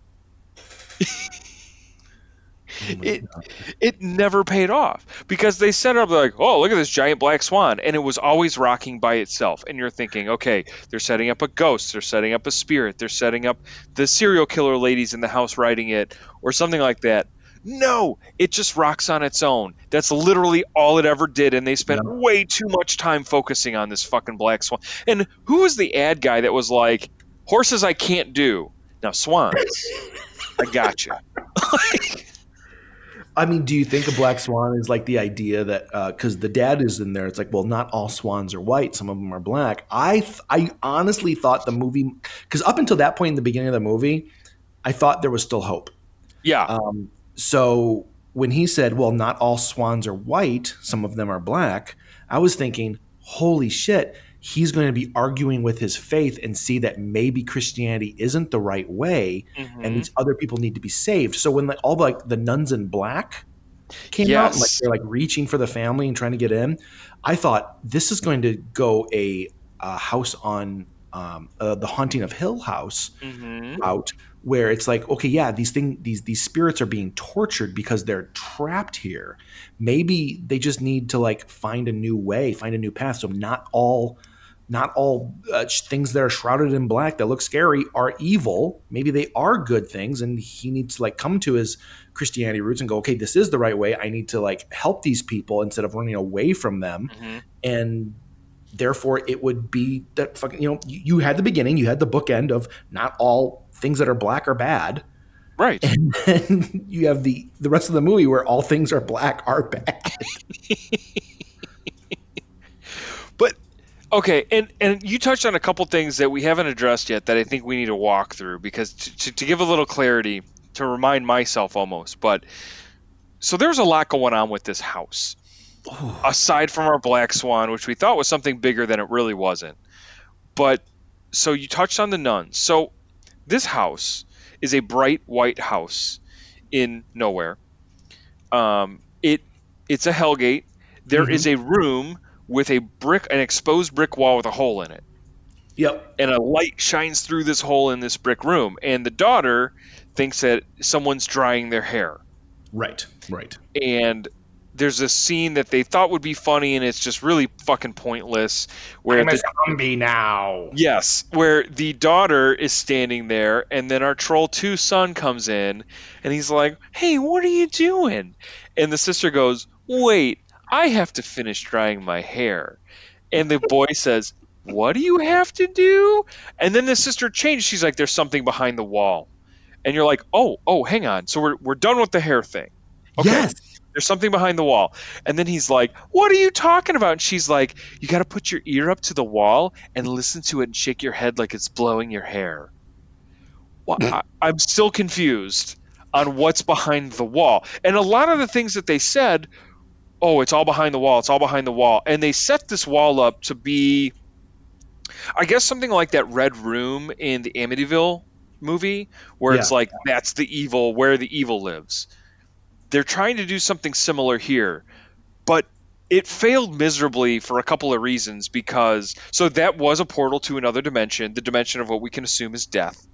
It never paid off because they set up like, oh, look at this giant black swan, and it was always rocking by itself. And you're thinking, okay, they're setting up a ghost, they're setting up a spirit, they're setting up the serial killer ladies in the house riding it, or something like that. No, it just rocks on its own. That's literally all it ever did, and they spent way too much time focusing on this fucking black swan. And who was the ad guy that was like, horses I can't do, now swans, I gotcha. I mean, do you think a black swan is like the idea that because the dad is in there, it's like, well, not all swans are white, some of them are black. I honestly thought the movie, because up until that point in the beginning of the movie, I thought there was still hope. Yeah. So when he said, well, not all swans are white, some of them are black, I was thinking, holy shit, he's going to be arguing with his faith and see that maybe Christianity isn't the right way, and these other people need to be saved. So when all the nuns in black came out, like they're like reaching for the family and trying to get in, I thought this is going to go a house on the Haunting of Hill House Mm-hmm. route, where it's like, okay, yeah, these spirits are being tortured because they're trapped here. Maybe they just need to like find a new way, find a new path. So not all things that are shrouded in black that look scary are evil. Maybe they are good things, and he needs to like come to his Christianity roots and go, okay, this is the right way. I need to like help these people instead of running away from them. Mm-hmm. And therefore it would be that fucking, you had the beginning, you had the bookend of not all things that are black are bad. Right. And then you have the rest of the movie where all things are black are bad. But okay, and you touched on a couple things that we haven't addressed yet that I think we need to walk through, because to give a little clarity, to remind myself almost. But so there's a lot going on with this house. Aside from our black swan, which we thought was something bigger than it really wasn't. But so you touched on the nuns. So this house is a bright white house in nowhere. It's a hellgate. There is a room with an exposed brick wall with a hole in it. Yep. And a light shines through this hole in this brick room. And the daughter thinks that someone's drying their hair. Right. And there's a scene that they thought would be funny, and it's just really fucking pointless. Where I'm a zombie now. Yes, where the daughter is standing there, and then our Troll 2 son comes in, and he's like, "Hey, what are you doing?" And the sister goes, "Wait, I have to finish drying my hair." And the boy says, "What do you have to do?" And then the sister changed. She's like, "There's something behind the wall." And you're like, "Oh, hang on. So we're done with the hair thing." Okay. Yes. There's something behind the wall. And then he's like, "What are you talking about?" And she's like, "You got to put your ear up to the wall and listen to it and shake your head like it's blowing your hair." Well, I'm still confused on what's behind the wall. And a lot of the things that they said, "Oh, it's all behind the wall. It's all behind the wall." And they set this wall up to be, I guess, something like that red room in the Amityville movie, where it's like, that's the evil, where the evil lives. They're trying to do something similar here, but it failed miserably for a couple of reasons. Because so that was a portal to another dimension, the dimension of what we can assume is death.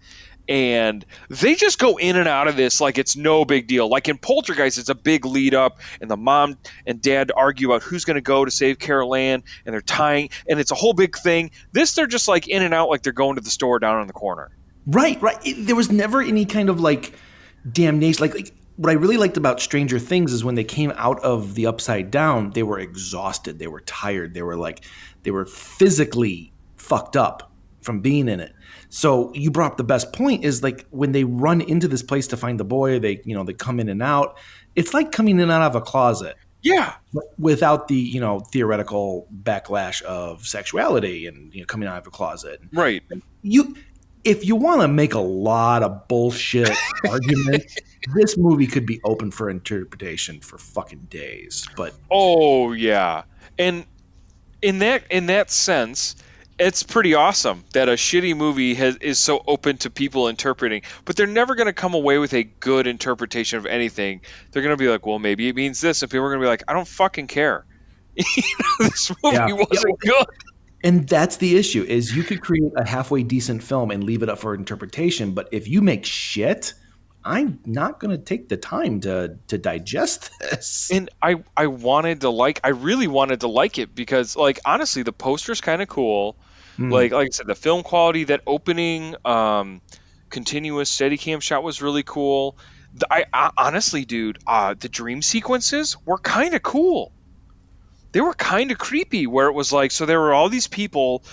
And they just go in and out of this like it's no big deal. Like in Poltergeist, it's a big lead up, and the mom and dad argue about who's going to go to save Carol Ann, and they're tying, and it's a whole big thing. This, they're just like in and out like they're going to the store down in the corner. Right. There was never any kind of like damnation. Like what I really liked about Stranger Things is when they came out of the Upside Down, they were exhausted, they were tired, they were physically fucked up from being in it. So you brought up the best point, is like when they run into this place to find the boy, they come in and out. It's like coming in and out of a closet. Yeah. Without the, theoretical backlash of sexuality and coming out of a closet. Right. If you want to make a lot of bullshit argument, this movie could be open for interpretation for fucking days. But oh yeah, and in that sense, it's pretty awesome that a shitty movie is so open to people interpreting. But they're never going to come away with a good interpretation of anything. They're going to be like, well, maybe it means this, and people are going to be like, I don't fucking care. This movie wasn't good. And that's the issue, is you could create a halfway decent film and leave it up for interpretation. But if you make shit, I'm not going to take the time to digest this. And I really wanted to like it because, like, honestly, the poster's kind of cool. Like I said, the film quality, that opening continuous Steadicam shot was really cool. I honestly, dude, the dream sequences were kind of cool. They were kind of creepy, where it was like, so there were all these people,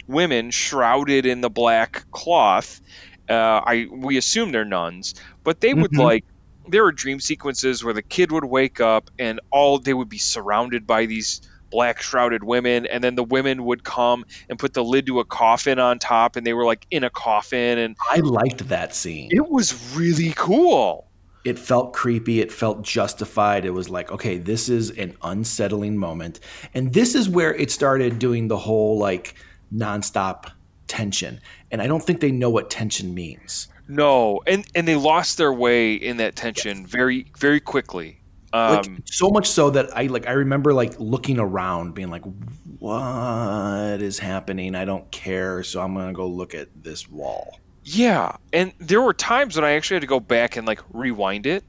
women shrouded in the black cloth. We assume they're nuns, but they would there were dream sequences where the kid would wake up and they would be surrounded by these black shrouded women, and then the women would come and put the lid to a coffin on top, and they were like in a coffin. And I liked that scene. It was really cool. It felt creepy. It felt justified. It was like, okay, this is an unsettling moment. And this is where it started doing the whole like nonstop tension. And I don't think they know what tension means. No. And they lost their way in that tension very, very quickly. Like so much so that I remember like looking around, being like, "What is happening? I don't care, so I'm gonna go look at this wall." Yeah, and there were times when I actually had to go back and like rewind it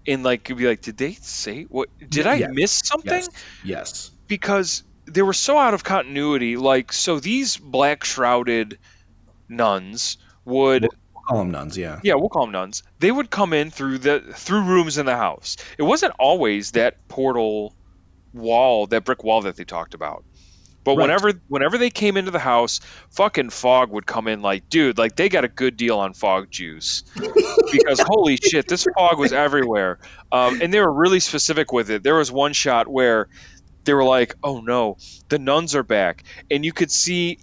and like be like, did they say what? Did I Yes, miss yes, something? yes. Because they were so out of continuity. Like, so these black shrouded nuns would, We'll call them nuns. Yeah, yeah, we'll call them nuns. They would come in through rooms in the house. It wasn't always that portal wall, that brick wall that they talked about. But right. whenever they came into the house, fucking fog would come in like, dude, like they got a good deal on fog juice. Because holy shit, this fog was everywhere. And they were really specific with it. There was one shot where they were like, "Oh no, the nuns are back," and you could see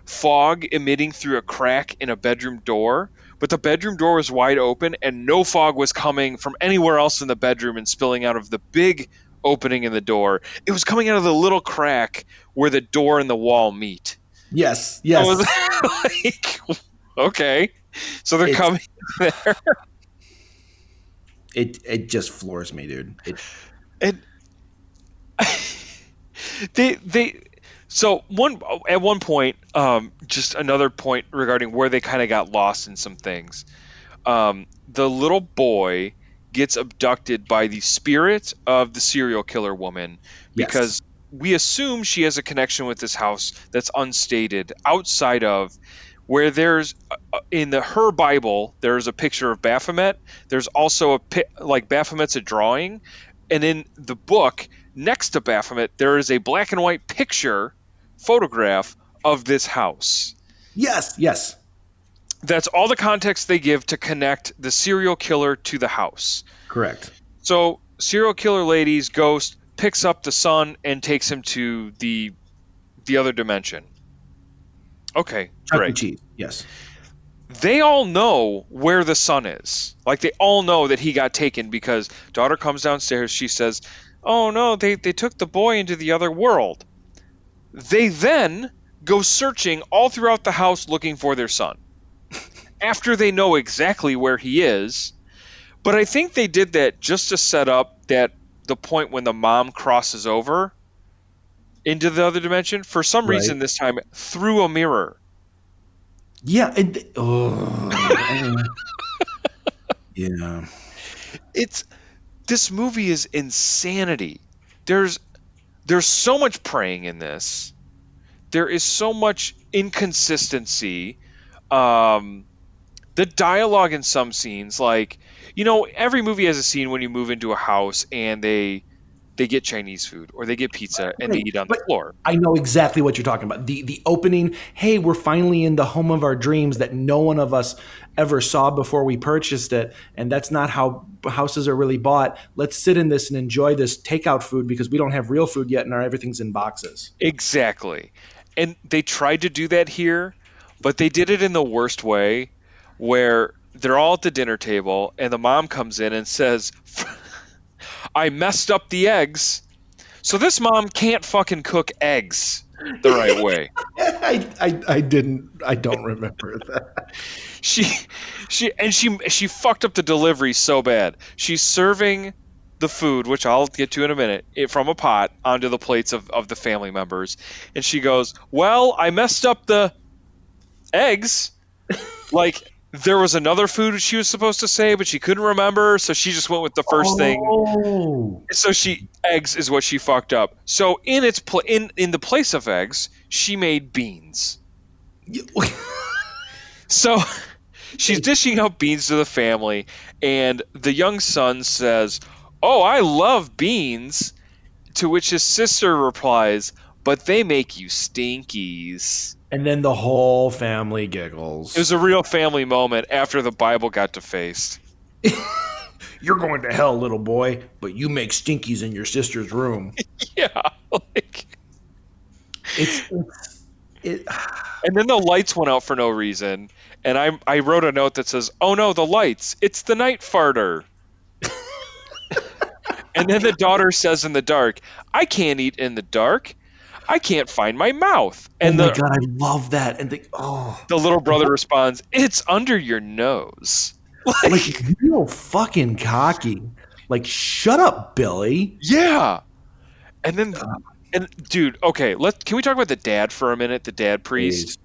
fog emitting through a crack in a bedroom door, but the bedroom door was wide open, and no fog was coming from anywhere else in the bedroom and spilling out of the big opening in the door. It was coming out of the little crack where the door and the wall meet. Yes, So it yes. was like, okay, so they're coming there. It just floors me, dude. And they so at one point, just another point regarding where they kind of got lost in some things. The little boy gets abducted by the spirit of the serial killer woman because Yes. we assume she has a connection with this house that's unstated outside of where there's in her Bible there's a picture of Baphomet. There's also like Baphomet's a drawing, and in the book next to Baphomet there is a black and white photograph of this house. Yes, yes. That's all the context they give to connect the serial killer to the house. Correct. So serial killer lady's ghost picks up the son and takes him to the other dimension. Okay, Chuck E. great. Cheese. Yes. They all know where the son is. Like, they all know that he got taken because daughter comes downstairs. She says, "Oh no, they took the boy into the other world." They then go searching all throughout the house looking for their son. After they know exactly where he is. But I think they did that just to set up that the point when the mom crosses over into the other dimension, for some Right. reason this time through a mirror. Yeah. Yeah. This movie is insanity. There's so much praying in this. There is so much inconsistency. The dialogue in some scenes, like, every movie has a scene when you move into a house and they get Chinese food or they get pizza and they eat on the floor. I know exactly what you're talking about. The opening, hey, we're finally in the home of our dreams that no one of us ever saw before we purchased it. And that's not how houses are really bought. Let's sit in this and enjoy this takeout food because we don't have real food yet and everything's in boxes. Exactly. And they tried to do that here, but they did it in the worst way, where they're all at the dinner table and the mom comes in and says, "I messed up the eggs." So this mom can't fucking cook eggs the right way. I don't remember that. She fucked up the delivery so bad. She's serving the food, which I'll get to in a minute, from a pot onto the plates of the family members. And she goes, "Well, I messed up the eggs." Like, there was another food she was supposed to say, but she couldn't remember, so she just went with the first thing. So eggs is what she fucked up. So in the place of eggs, she made beans. So she's dishing out beans to the family, and the young son says, "Oh, I love beans," to which his sister replies, "But they make you stinkies." And then the whole family giggles. It was a real family moment after the Bible got defaced. You're going to hell, little boy, but you make stinkies in your sister's room. Yeah. And then the lights went out for no reason, and I wrote a note that says, "Oh no, the lights! It's the night farter." And then the daughter says in the dark, "I can't eat in the dark. I can't find my mouth." And oh my God, I love that. And the little brother responds, "It's under your nose." Like real fucking cocky. Like, shut up, Billy. Yeah. And then, and dude, okay, can we talk about the dad for a minute? The dad priest. Please.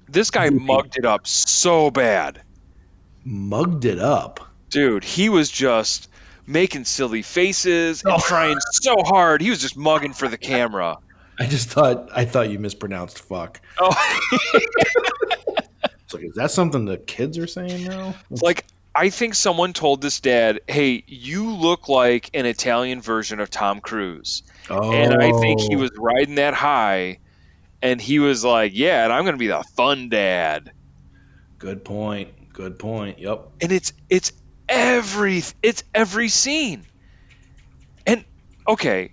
This guy mugged it up so bad. Mugged it up. Dude, he was just making silly faces and trying so hard. He was just mugging for the camera. I thought you mispronounced fuck. Oh. It's like, is that something the kids are saying now? Like, I think someone told this dad, hey, you look like an Italian version of Tom Cruise. Oh. And I think he was riding that high, and he was like, yeah, and I'm going to be the fun dad. Good point. Yep. And it's every scene. And okay.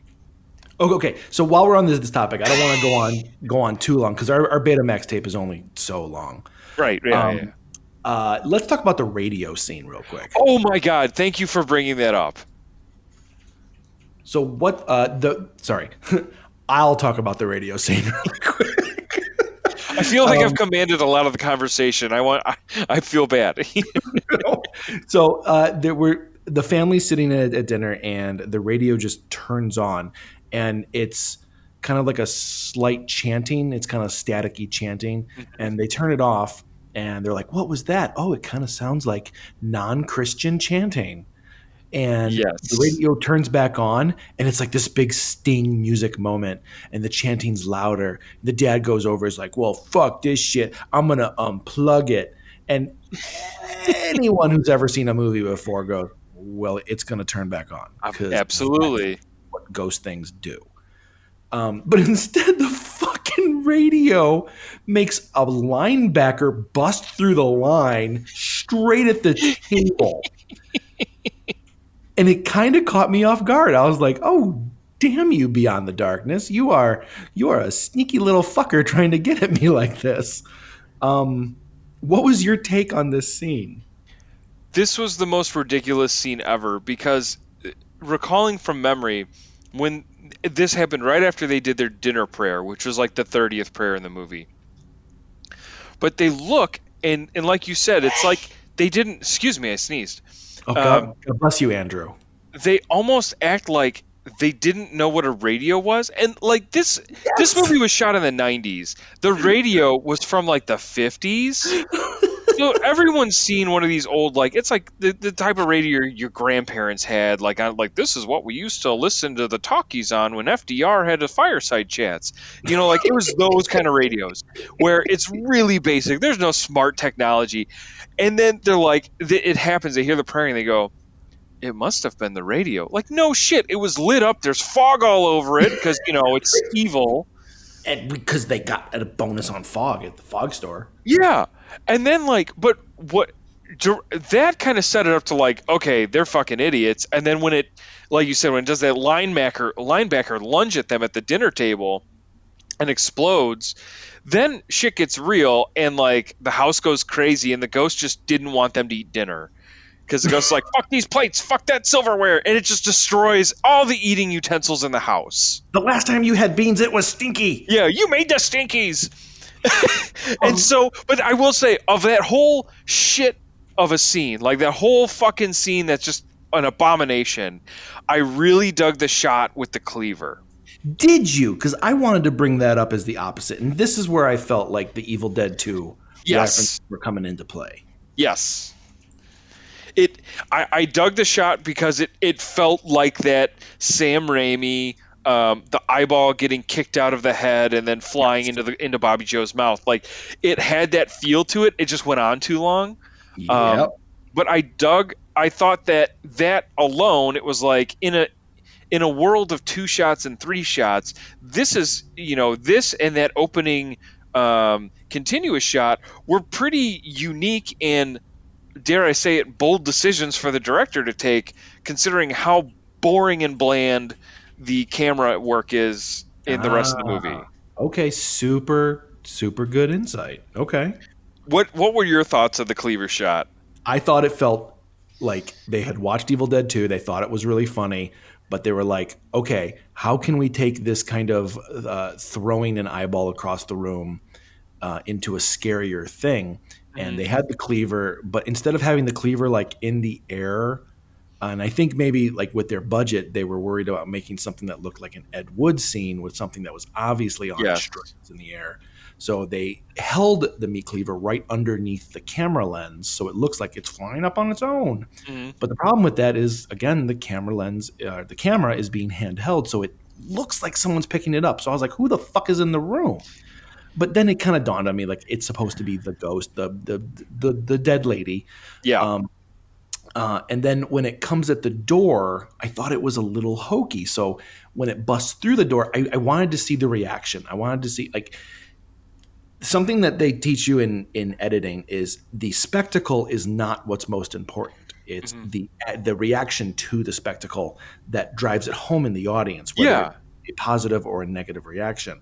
Okay. So while we're on this topic, I don't want to go on too long because our Betamax tape is only so long. Right. Yeah. Let's talk about the radio scene real quick. Oh my God! Thank you for bringing that up. So what? Sorry, I'll talk about the radio scene really quick. I feel like I've commanded a lot of the conversation. I feel bad. So there were the family sitting at dinner, and the radio just turns on, and it's kind of like a slight chanting. It's kind of staticky chanting, and they turn it off, and they're like, "What was that? Oh, it kind of sounds like non-Christian chanting." And the radio turns back on, and it's like this big Sting music moment, and the chanting's louder. The dad goes over, is like, well, fuck this shit. I'm going to unplug it. And anyone who's ever seen a movie before goes, well, it's going to turn back on. Absolutely. That's what ghost things do. But instead, the fucking radio makes a linebacker bust through the line straight at the table. And it kind of caught me off guard. I was like, oh, damn you, Beyond the Darkness. You are a sneaky little fucker trying to get at me like this. What was your take on this scene? This was the most ridiculous scene ever because, recalling from memory, when this happened right after they did their dinner prayer, which was like the 30th prayer in the movie. But they look, and like you said, it's like they didn't, excuse me, I sneezed. Oh, God bless you, Andrew. They almost act like they didn't know what a radio was. And like this movie was shot in the 90s. The radio was from like the 50s. So everyone's seen one of these old, like, it's like the type of radio your grandparents had. Like, this is what we used to listen to the talkies on when FDR had the fireside chats. You know, like, it was those kind of radios where it's really basic. There's no smart technology. And then they're like, it happens. They hear the prayer and they go, it must have been the radio. Like, no shit. It was lit up. There's fog all over it because, you know, it's evil. And because they got a bonus on fog at the fog store. Yeah. And then, like, but what that kind of set it up to, like, okay, they're fucking idiots. And then when it, like you said, when it does that linebacker lunge at them at the dinner table and explodes, then shit gets real and, like, the house goes crazy and the ghost just didn't want them to eat dinner. Because the ghost is like, fuck these plates, fuck that silverware, and it just destroys all the eating utensils in the house. The last time you had beans, it was stinky. Yeah, you made the stinkies. And so, but I will say, of that whole shit of a scene, like that whole fucking scene that's just an abomination, I really dug the shot with the cleaver. Did you? Because I wanted to bring that up as the opposite. And this is where I felt like the Evil Dead 2 references were coming into play. Yes. I dug the shot because it felt like that Sam Raimi, the eyeball getting kicked out of the head and then flying into Bobby Joe's mouth. Like, it had that feel to it. It just went on too long. Yep. But I thought that alone, it was like in a world of 2 shots and 3 shots, this is, you know, this and that opening continuous shot were pretty unique and, dare I say it, bold decisions for the director to take, considering how boring and bland the camera work is in the rest of the movie. Okay, super, super good insight. Okay. What were your thoughts of the cleaver shot? I thought it felt like they had watched Evil Dead 2. They thought it was really funny, but they were like, okay, how can we take this kind of throwing an eyeball across the room into a scarier thing? And they had the cleaver, but instead of having the cleaver like in the air, And I think maybe like with their budget, they were worried about making something that looked like an Ed Wood scene with something that was obviously on Yes. strings in the air. So they held the meat cleaver right underneath the camera lens, so it looks like it's flying up on its own. Mhm. But the problem with that is, again, the camera is being handheld, so it looks like someone's picking it up. So I was like, who the fuck is in the room? But then it kind of dawned on me, like it's supposed to be the ghost, the dead lady. Yeah. And then when it comes at the door, I thought it was a little hokey. So when it busts through the door, I wanted to see the reaction. I wanted to see like something that they teach you in editing is the spectacle is not what's most important. It's the reaction to the spectacle that drives it home in the audience, whether it's a positive or a negative reaction.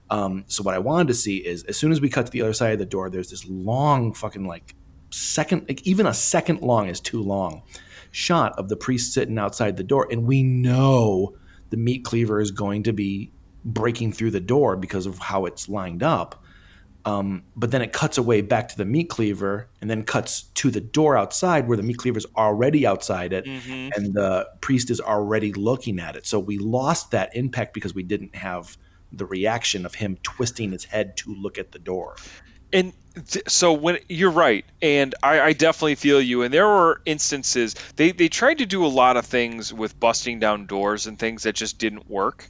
So what I wanted to see is as soon as we cut to the other side of the door, there's this long fucking like second, like even a second long is too long shot of the priest sitting outside the door. And we know the meat cleaver is going to be breaking through the door because of how it's lined up. But then it cuts away back to the meat cleaver and then cuts to the door outside where the meat cleaver is already outside it and the priest is already looking at it. So we lost that impact because we didn't have the reaction of him twisting his head to look at the door. And so when you're right, and I definitely feel you. And there were instances they tried to do a lot of things with busting down doors and things that just didn't work.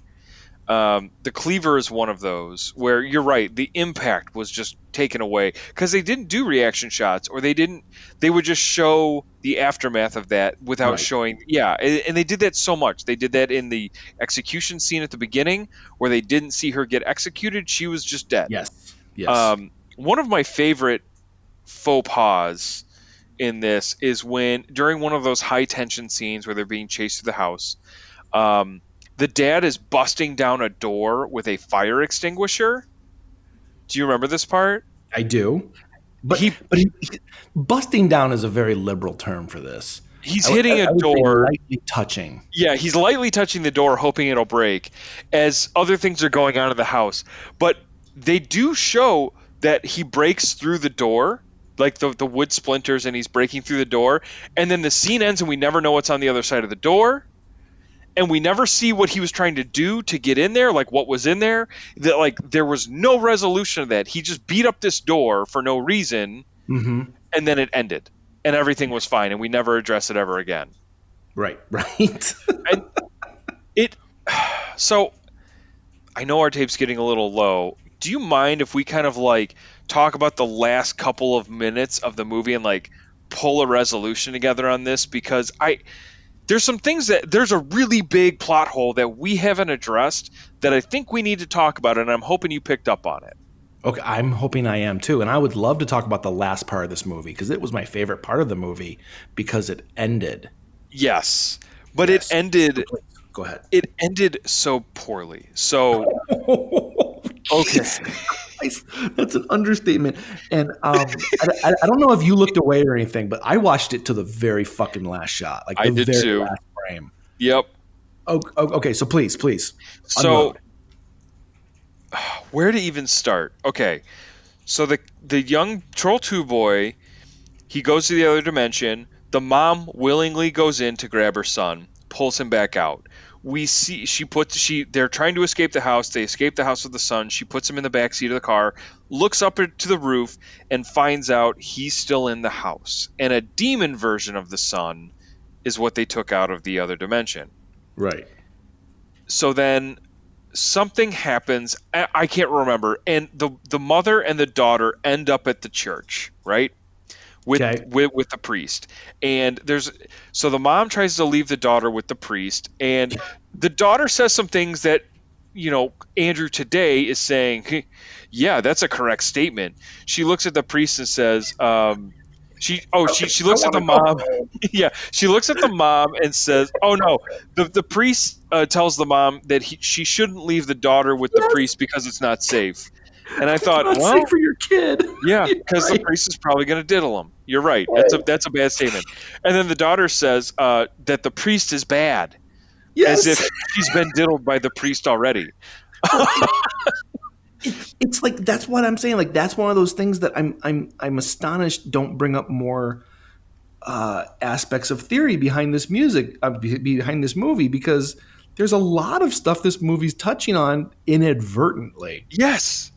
The cleaver is one of those where you're right. The impact was just taken away because they didn't do reaction shots, or they would just show the aftermath of that without showing. Yeah. And they did that so much. They did that in the execution scene at the beginning where they didn't see her get executed. She was just dead. Yes. Yes. One of my favorite faux pas in this is when during one of those high tension scenes where they're being chased through the house, the dad is busting down a door with a fire extinguisher. Do you remember this part? I do. But busting down is a very liberal term for this. He's hitting a door. Lightly touching. Yeah, he's lightly touching the door, hoping it'll break as other things are going on in the house. But they do show that he breaks through the door, like the wood splinters, and he's breaking through the door. And then the scene ends and we never know what's on the other side of the door. And we never see what he was trying to do to get in there, like what was in there. That like there was no resolution of that. He just beat up this door for no reason, and then it ended, and everything was fine, and we never address it ever again. Right. And so I know our tape's getting a little low. Do you mind if we kind of like talk about the last couple of minutes of the movie and like pull a resolution together on this? Because there's some things there's a really big plot hole that we haven't addressed that I think we need to talk about, and I'm hoping you picked up on it. Okay, I'm hoping I am too. And I would love to talk about the last part of this movie because it was my favorite part of the movie because it ended. Yes. But it ended. Go ahead. It ended so poorly. So. Okay. That's an understatement. And I don't know if you looked away or anything, but I watched it to the very fucking last shot. Like I did too. Last frame. Yep. Okay, so please. Unload. So where to even start? Okay. So the young Troll 2 boy, he goes to the other dimension. The mom willingly goes in to grab her son, pulls him back out. We see they're trying to escape the house. They escape the house with the son. She puts him in the back seat of the car, looks up to the roof, and finds out he's still in the house. And a demon version of the son is what they took out of the other dimension. Right. So then something happens. I can't remember. And the mother and the daughter end up at the church, right? With the priest. And so the mom tries to leave the daughter with the priest, and the daughter says some things that, Andrew today is saying, yeah, that's a correct statement. She looks at the priest and says, she looks at the mom. Yeah, she looks at the mom and says, oh no, the priest tells the mom that she shouldn't leave the daughter with the priest because it's not safe. And I thought, well, safe for your kid. Yeah, because the priest is probably going to diddle him. You're right. That's a bad statement. And then the daughter says that the priest is bad, as if she's been diddled by the priest already. It's like that's what I'm saying. Like that's one of those things that I'm astonished don't bring up more aspects of theory behind this music, behind this movie, because there's a lot of stuff this movie's touching on inadvertently. Yes.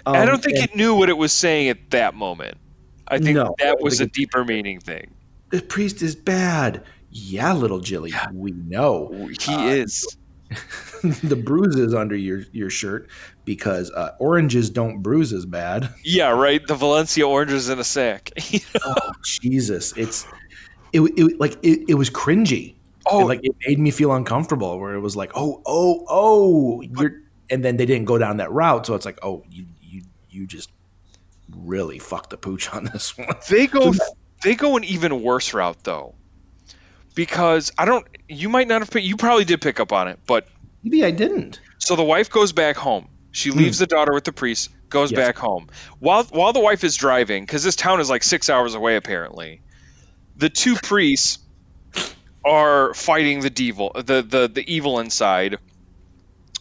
I don't think And it knew what it was saying at that moment. I think no, I that don't was a think deeper meaning thing. the priest is bad. Yeah, little Jilly, Yeah. we know. He is. The bruises under your shirt, because oranges don't bruise as bad. Yeah, right. The Valencia oranges in a sack. Oh, Jesus, it was cringy. Oh, It made me feel uncomfortable. Where it was like, oh, you're, and then they didn't go down that route, so it's like, oh, you just really fucked the pooch on this one. they So, go an even worse route though, because you might not have you probably did pick up on it, but maybe I didn't. so the wife goes back home. She leaves the daughter with the priest, goes Yes. back home. While the wife is driving, because this town is like 6 hours away apparently, the two priests are fighting the evil inside.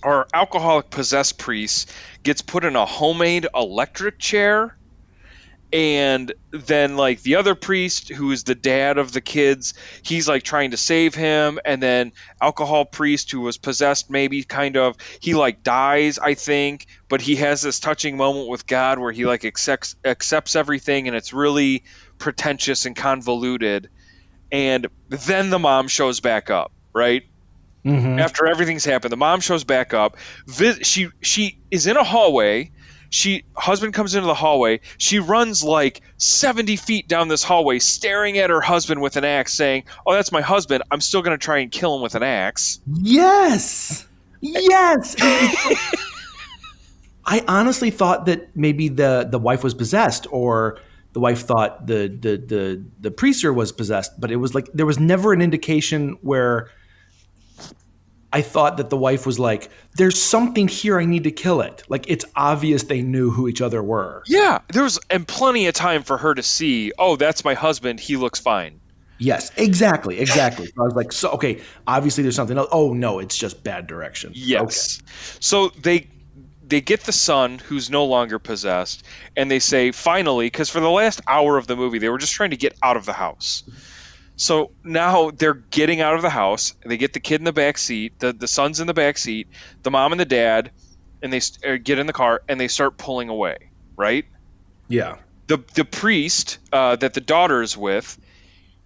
Our alcoholic possessed priest gets put in a homemade electric chair, and then like the other priest who is the dad of the kids, he's like trying to save him, and then alcohol priest who was possessed, maybe kind of, he like dies, I think, but he has this touching moment with God where he like accepts everything, and it's really pretentious and convoluted. And then the mom shows back up, right? Mm-hmm. After everything's happened, the mom shows back up. She is in a hallway. Husband comes into the hallway. She runs like 70 feet down this hallway, staring at her husband with an axe, saying, "Oh, that's my husband. I'm still going to try and kill him with an axe." Yes. I honestly thought that maybe the wife was possessed, or the wife thought the priester was possessed, but it was like there was never an indication where I thought that the wife was like, there's something here, I need to kill it. Like, it's obvious they knew who each other were. Yeah, there was plenty of time for her to see, "Oh, that's my husband. He looks fine." Yes, exactly. So I was like, so okay, obviously there's something else. Oh no, it's just bad direction. Yes. So they get the son who's no longer possessed, and they say finally, because for the last hour of the movie they were just trying to get out of the house. So now they're getting out of the house. They get the kid in the back seat, the son's in the back seat, the mom and the dad, and they get in the car and they start pulling away. Right? Yeah. The priest that the daughter is with,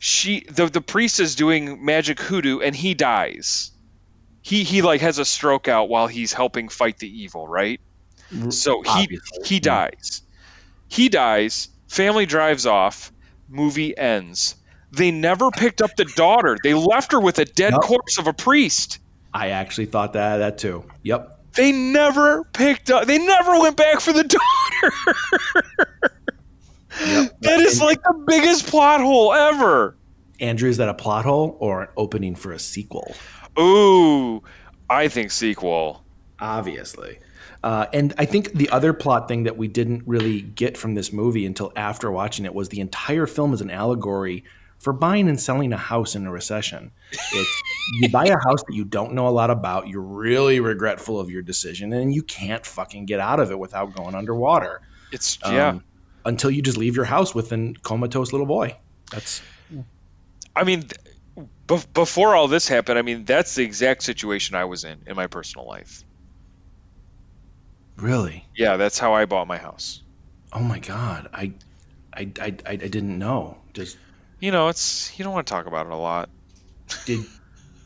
the priest is doing magic hoodoo and he dies. He like has a stroke out while he's helping fight the evil, right? So he dies. He dies. Family drives off. Movie ends. They never picked up the daughter. They left her with a dead corpse of a priest. I actually thought that too. Yep. They never picked up. They never went back for the daughter. Yep. That is like the biggest plot hole ever. Andrew, is that a plot hole or an opening for a sequel? Ooh, I think sequel. Obviously. And I think the other plot thing that we didn't really get from this movie until after watching it was the entire film is an allegory for buying and selling a house in a recession. It's you buy a house that you don't know a lot about, you're really regretful of your decision, and you can't fucking get out of it without going underwater. It's until you just leave your house with a comatose little boy. That's. I mean, before all this happened, I mean, that's the exact situation I was in my personal life. Really? Yeah, that's how I bought my house. Oh my God, I didn't know. Just it's you don't want to talk about it a lot.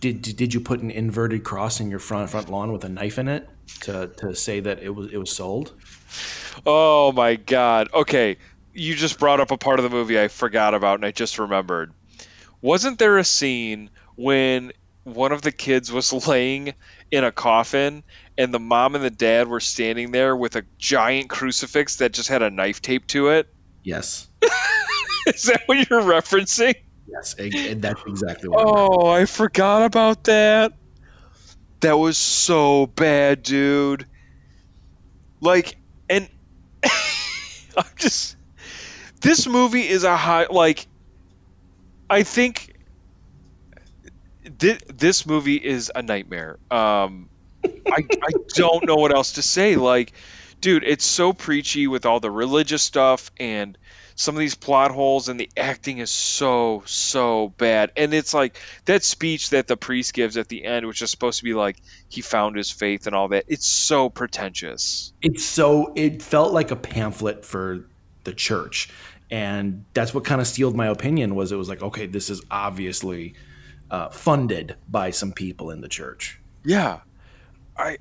Did you put an inverted cross in your front lawn with a knife in it to say that it was sold? Oh my God. Okay, you just brought up a part of the movie I forgot about, and I just remembered. Wasn't there a scene when one of the kids was laying in a coffin and the mom and the dad were standing there with a giant crucifix that just had a knife taped to it? Yes. Is that what you're referencing? Yes, that's exactly what. Oh, I forgot about that. That was so bad, dude. Like, and I'm just. This movie is a high. Like, I think this movie is a nightmare. I don't know what else to say. Like, Dude, it's so preachy with all the religious stuff and some of these plot holes, and the acting is so bad. And it's like that speech that the priest gives at the end, which is supposed to be like he found his faith and all that. It's so pretentious. It felt like a pamphlet for the church. And that's what kind of sealed my opinion. Was it was like, okay, this is obviously funded by some people in the church. Yeah. I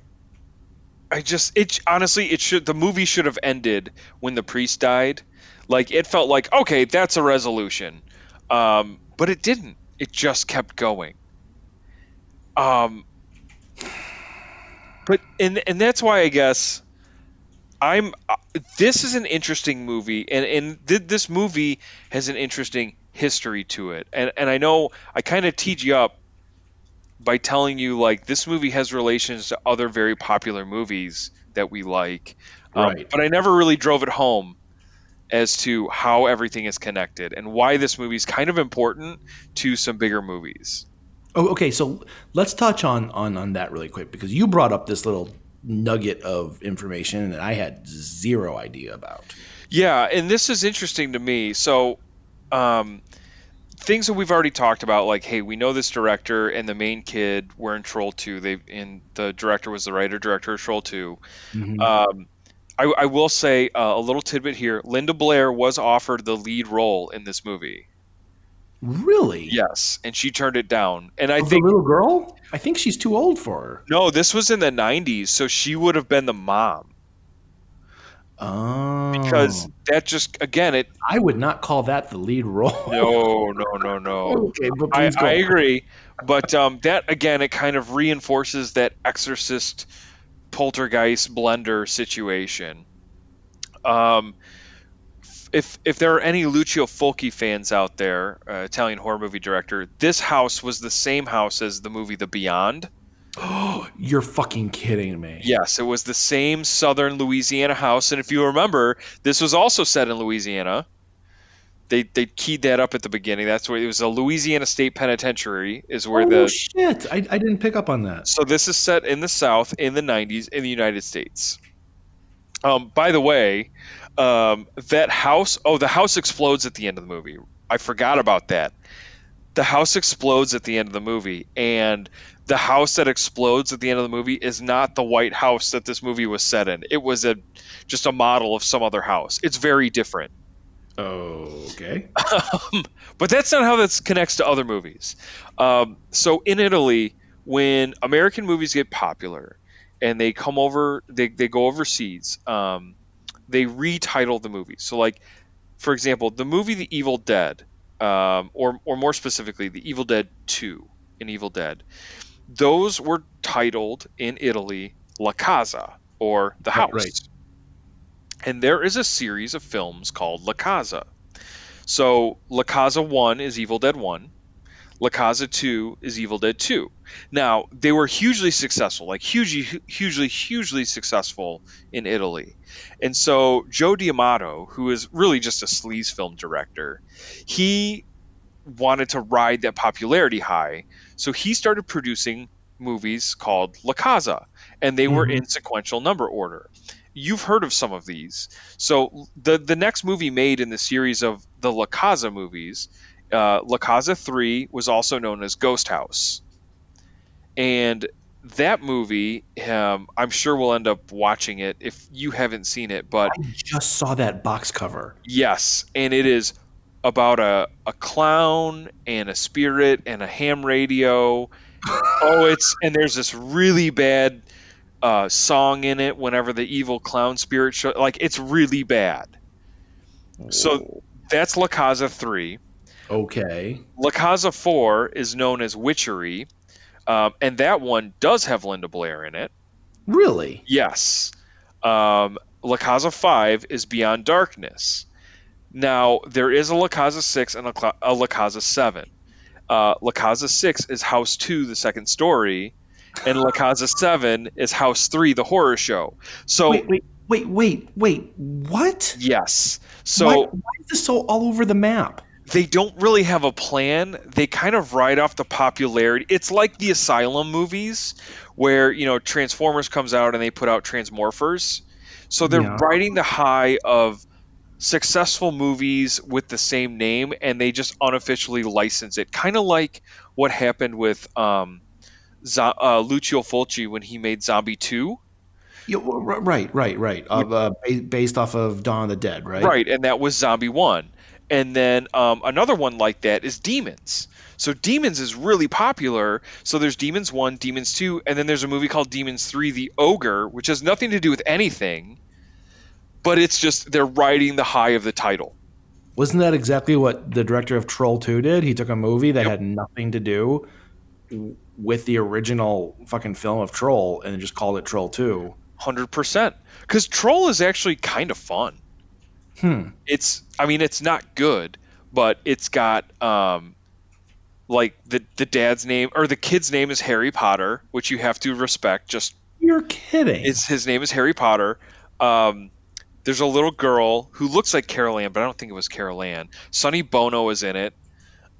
I just it honestly it should the movie should have ended when the priest died. Like it felt like, okay, that's a resolution. But it didn't. It just kept going. Um but and that's why I guess I'm this is an interesting movie, and this movie has an interesting history to it. And I know I kind of teed you up by telling you like this movie has relations to other very popular movies that we like. Right. But I never really drove it home as to how everything is connected and why this movie is kind of important to some bigger movies. Oh, okay. So let's touch on that really quick, because you brought up this little nugget of information that I had zero idea about. Yeah, and this is interesting to me. So, um, things that we've already talked about, like, hey, we know this director and the main kid were in Troll 2. And the director was the writer director of Troll 2. Mhm. Um, I will say a little tidbit here. Linda Blair was offered the lead role in this movie. Really? Yes, and she turned it down. And I Of the think little girl? I think she's too old for her. no, this was in the 90s, so she would have been the mom because Oh, that just again it I would not call that the lead role. no. Okay, but I please go I on. agree, but that again it kind of reinforces that exorcist poltergeist blender situation. Um, if there are any Lucio Fulci fans out there, Italian horror movie director, this house was the same house as the movie The Beyond. You're fucking kidding me. Yes, it was the same southern Louisiana house, and if you remember, this was also set in Louisiana. They keyed that up at the beginning. That's where it was a Louisiana State Penitentiary is where Oh the shit! I didn't pick up on that. so this is set in the South in the 90s in the United States. By the way, that house, the house explodes at the end of the movie. I forgot about that. The house explodes at the end of the movie, and the house that explodes at the end of the movie is not the White House that this movie was set in. It was just a model of some other house. It's very different. Okay. But that's not how that connects to other movies. So in Italy, when American movies get popular and they come over, they go overseas, they retitle the movies. So, like, for example, the movie The Evil Dead, or more specifically, The Evil Dead 2 and Evil Dead, those were titled in Italy La Casa, or The Right. House. Right. And there is a series of films called La Casa. So La Casa 1 is Evil Dead 1. La Casa 2 is Evil Dead 2. Now, they were hugely successful, like hugely successful in Italy. And so Joe D'Amato, who is really just a sleaze film director, he wanted to ride that popularity high. So he started producing movies called La Casa, and they were in sequential number order. You've heard of some of these. So the next movie made in the series of the La Casa movies, La Casa 3 was also known as Ghost House. And that movie, I'm sure we'll end up watching it if you haven't seen it, but I just saw that box cover. yes, and it is about a clown and a spirit and a ham radio. And there's this really bad song in it whenever the evil clown spirit show, like it's really bad. So that's La Casa 3. Okay. La Casa 4 is known as Witchery, and that one does have Linda Blair in it. Really? Yes. La Casa 5 is Beyond Darkness. Now, there is a La Casa 6 and a La Casa 7. La Casa 6 is House 2, the second story, and La Casa 7 is House 3, the horror show. So, Wait. What? yes. Why So, is this so all over the map? they don't really have a plan. They kind of ride off the popularity. It's like the Asylum movies where, Transformers comes out and they put out Transmorphers. So they're Yeah. riding the high of successful movies with the same name, and they just unofficially license it. Kind of like what happened with Lucio Fulci when he made Zombie 2. Yeah, well, right. Based off of Dawn of the Dead, right? Right, and that was Zombie 1. And then another one like that is Demons. So Demons is really popular. So there's Demons 1, Demons 2, and then there's a movie called Demons 3, The Ogre, which has nothing to do with anything, but it's just they're riding the high of the title. Wasn't that exactly what the director of Troll 2 did? He took a movie that Yep. had nothing to do with the original fucking film of Troll and just called it Troll 2. 100%. Because Troll is actually kind of fun. It's not good, but it's got like the dad's name or the kid's name is Harry Potter, which you have to respect. Just You're kidding. his name is Harry Potter. There's a little girl who looks like Carol Ann, but I don't think it was Carol Ann. Sonny Bono is in it.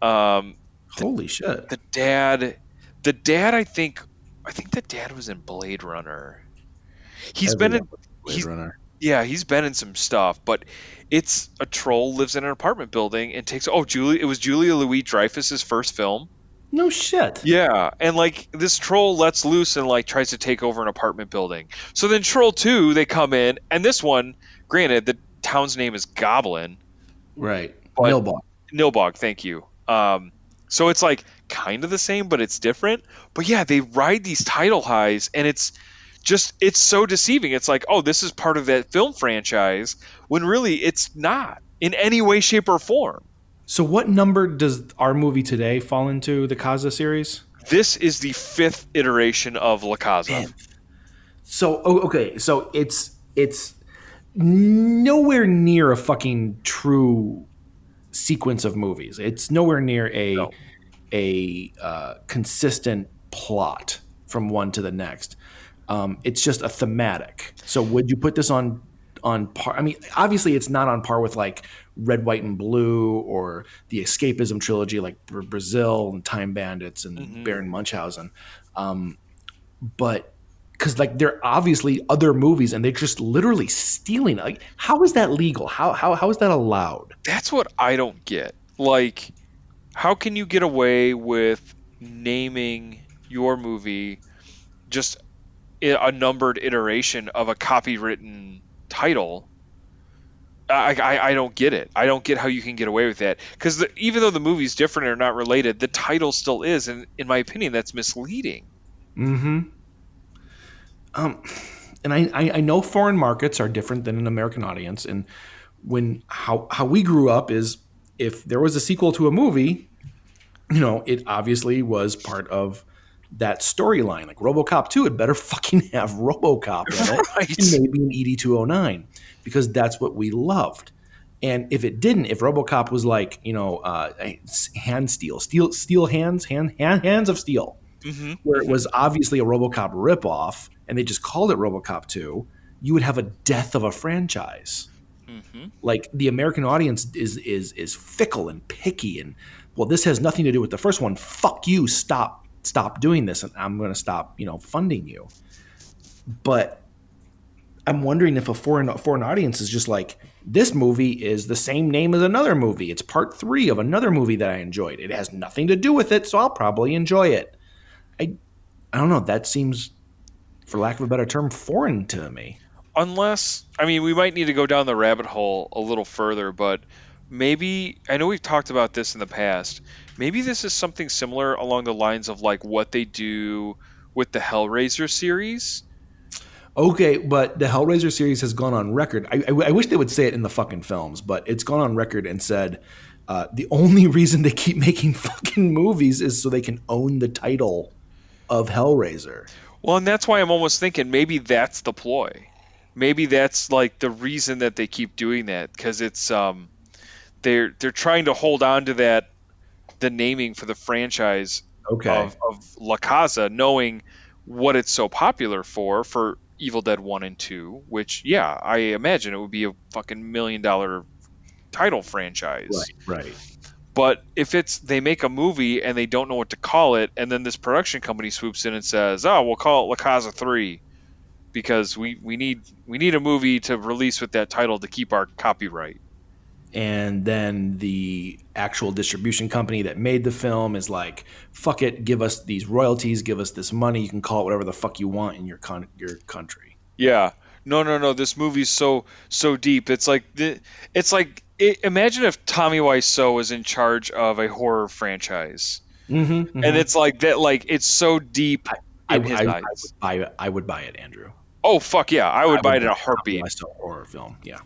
Holy shit. The dad, I think the dad was in Blade Runner. He's been in Blade Runner. Yeah, he's been in some stuff, but it's a troll lives in an apartment building and takes it was Julia Louis-Dreyfus's first film. No shit. Yeah, and like this troll lets loose and like tries to take over an apartment building. So then Troll 2 they come in, and this one, granted the town's name is Goblin. Right. But Nilbog. Thank you. So it's like kind of the same, but it's different. But yeah, they ride these title highs, and it's so deceiving. It's like, oh, this is part of that film franchise, when really it's not in any way, shape, or form. So what number does our movie today fall into the Kaza series? This is the 5th iteration of La Casa. So okay, so it's nowhere near a fucking true sequence of movies. It's nowhere near a consistent plot from one to the next. It's just a thematic. So would you put this on par? I mean, obviously it's not on par with like Red, White, and Blue or the Escapism trilogy like Brazil and Time Bandits and Baron Munchausen. But because like they're obviously other movies and they're just literally stealing it. Like, how is that legal? How is that allowed? That's what I don't get. Like, how can you get away with naming your movie just a numbered iteration of a copywritten title? I don't get it. I don't get how you can get away with that. Because even though the movie's different or not related, the title still is, and in my opinion, that's misleading. Mm-hmm. And I know foreign markets are different than an American audience, and how we grew up is if there was a sequel to a movie, you know, it obviously was part of that storyline. Like RoboCop 2, it better fucking have RoboCop in it, Right. and maybe an ED-209, because that's what we loved. And if it didn't, if RoboCop was like, you know, hands of steel, where it was obviously a RoboCop ripoff, and they just called it RoboCop 2, you would have a death of a franchise. Like the American audience is fickle and picky, and well, this has nothing to do with the first one. Fuck you! Stop doing this, and I'm going to stop, you know, funding you. But I'm wondering if a foreign audience is just like, this movie is the same name as another movie. It's part 3 of another movie that I enjoyed. It has nothing to do with it, so I'll probably enjoy it. I don't know. That seems, for lack of a better term, foreign to me. Unless, I mean, we might need to go down the rabbit hole a little further, but maybe, I know we've talked about this in the past, maybe this is something similar along the lines of like what they do with the Hellraiser series. Okay, but the Hellraiser series has gone on record. I wish they would say it in the fucking films, but it's gone on record and said the only reason they keep making fucking movies is so they can own the title of Hellraiser. Well, and that's why I'm almost thinking maybe that's the ploy. Maybe that's like the reason that they keep doing that, because it's they're trying to hold on to that, the naming for the franchise of La Casa, knowing what it's so popular for Evil Dead 1 and 2, which, yeah, I imagine it would be a fucking $1 million title franchise. Right. But if they make a movie and they don't know what to call it, and then this production company swoops in and says, oh, we'll call it La Casa 3. because we need a movie to release with that title to keep our copyright. And then the actual distribution company that made the film is like, fuck it, give us these royalties, give us this money. You can call it whatever the fuck you want in your country. Yeah. No. This movie's so deep. It's like imagine if Tommy Wiseau was in charge of a horror franchise, and it's like that. Like it's so deep in his eyes. I would buy it, Andrew. Oh fuck yeah, I would buy it in a heartbeat. I saw a horror film. Yeah.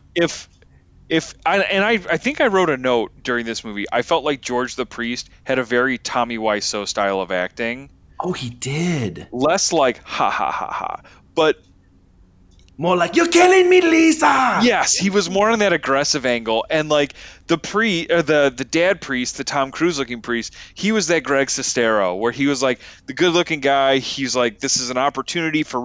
I think I wrote a note during this movie. I felt like George the Priest had a very Tommy Wiseau style of acting. Oh, he did. Less like ha ha ha ha, but more like, you're killing me, Lisa. Yes, he was more on that aggressive angle, and like the dad priest, the Tom Cruise looking priest, he was that Greg Sestero, where he was like the good looking guy. He's like, this is an opportunity for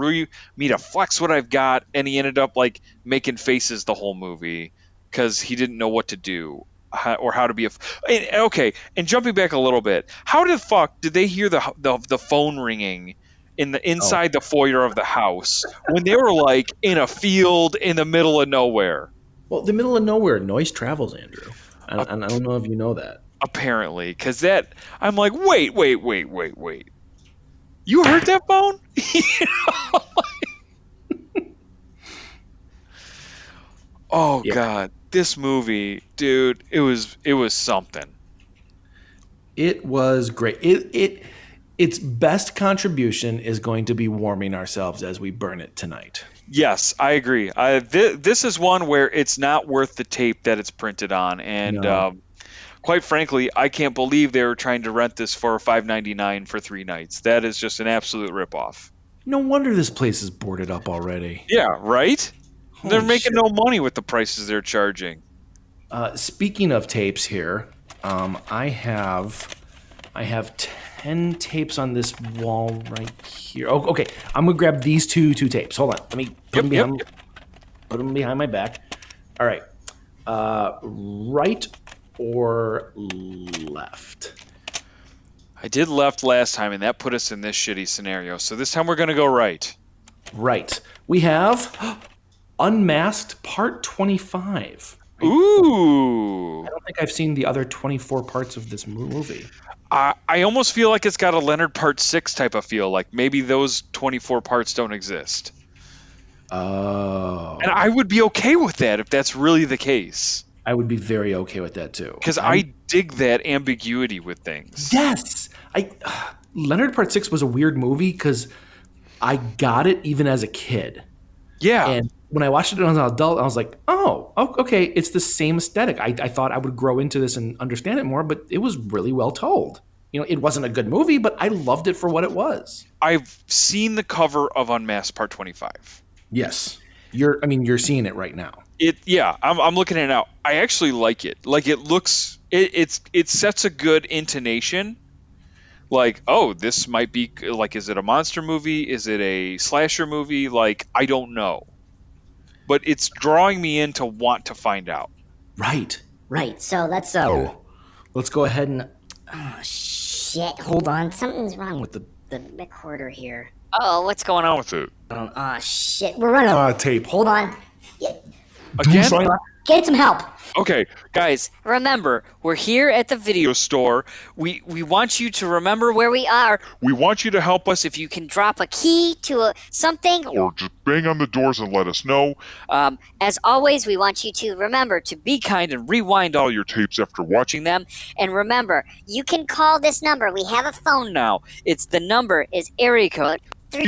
me to flex what I've got, and he ended up like making faces the whole movie because he didn't know what to do or how to be okay. And jumping back a little bit, how the fuck did they hear the phone ringing inside the foyer of the house when they were like in a field in the middle of nowhere? Well, the middle of nowhere, noise travels, Andrew. And I don't know if you know that. Apparently, because I'm like, wait. You heard that phone? Oh yeah. God, this movie, dude, it was something. It was great. Its best contribution is going to be warming ourselves as we burn it tonight. Yes, I agree. This is one where it's not worth the tape that it's printed on, and quite frankly, I can't believe they were trying to rent this for $5.99 for 3 nights. That is just an absolute ripoff. No wonder this place is boarded up already. Yeah, right? Holy they're making shit. no money with the prices they're charging. Speaking of tapes here, I have 10 tapes on this wall right here. Oh, okay. I'm gonna grab these two tapes. Hold on. Let me put them behind my back. All right. Right or left? I did left last time, and that put us in this shitty scenario. So this time we're gonna go right. Right. We have Unmasked Part 25. Ooh. I don't think I've seen the other 24 parts of this movie. I almost feel like it's got a Leonard Part 6 type of feel. Like maybe those 24 parts don't exist. Oh. And I would be okay with that if that's really the case. I would be very okay with that too. Because I dig that ambiguity with things. Yes. Leonard Part 6 was a weird movie because I got it even as a kid. Yeah. And when I watched it as an adult, I was like, oh, okay, it's the same aesthetic. I thought I would grow into this and understand it more, but it was really well told. You know, it wasn't a good movie, but I loved it for what it was. I've seen the cover of Unmasked Part 25. Yes. You're seeing it right now. I'm looking at it now. I actually like it. Like it looks, it sets a good intonation. Like, oh, this might be like, is it a monster movie? Is it a slasher movie? Like, I don't know. But it's drawing me in to want to find out. Right. So let's let's go ahead and oh shit, hold on. Something's wrong with the recorder here. Oh, what's going on with it? Oh shit, we're running out of tape. Hold on. Yeah. Again? Get some help. Okay, Guys, remember, we're here at the video store. We want you to remember where we are. we want you to help us If you can drop a key to something, or just bang on the doors and let us know. as always, we want you to remember to be kind and rewind all All your tapes after watching them. And remember, You can call this number. We have a phone. now, the number is area code 3.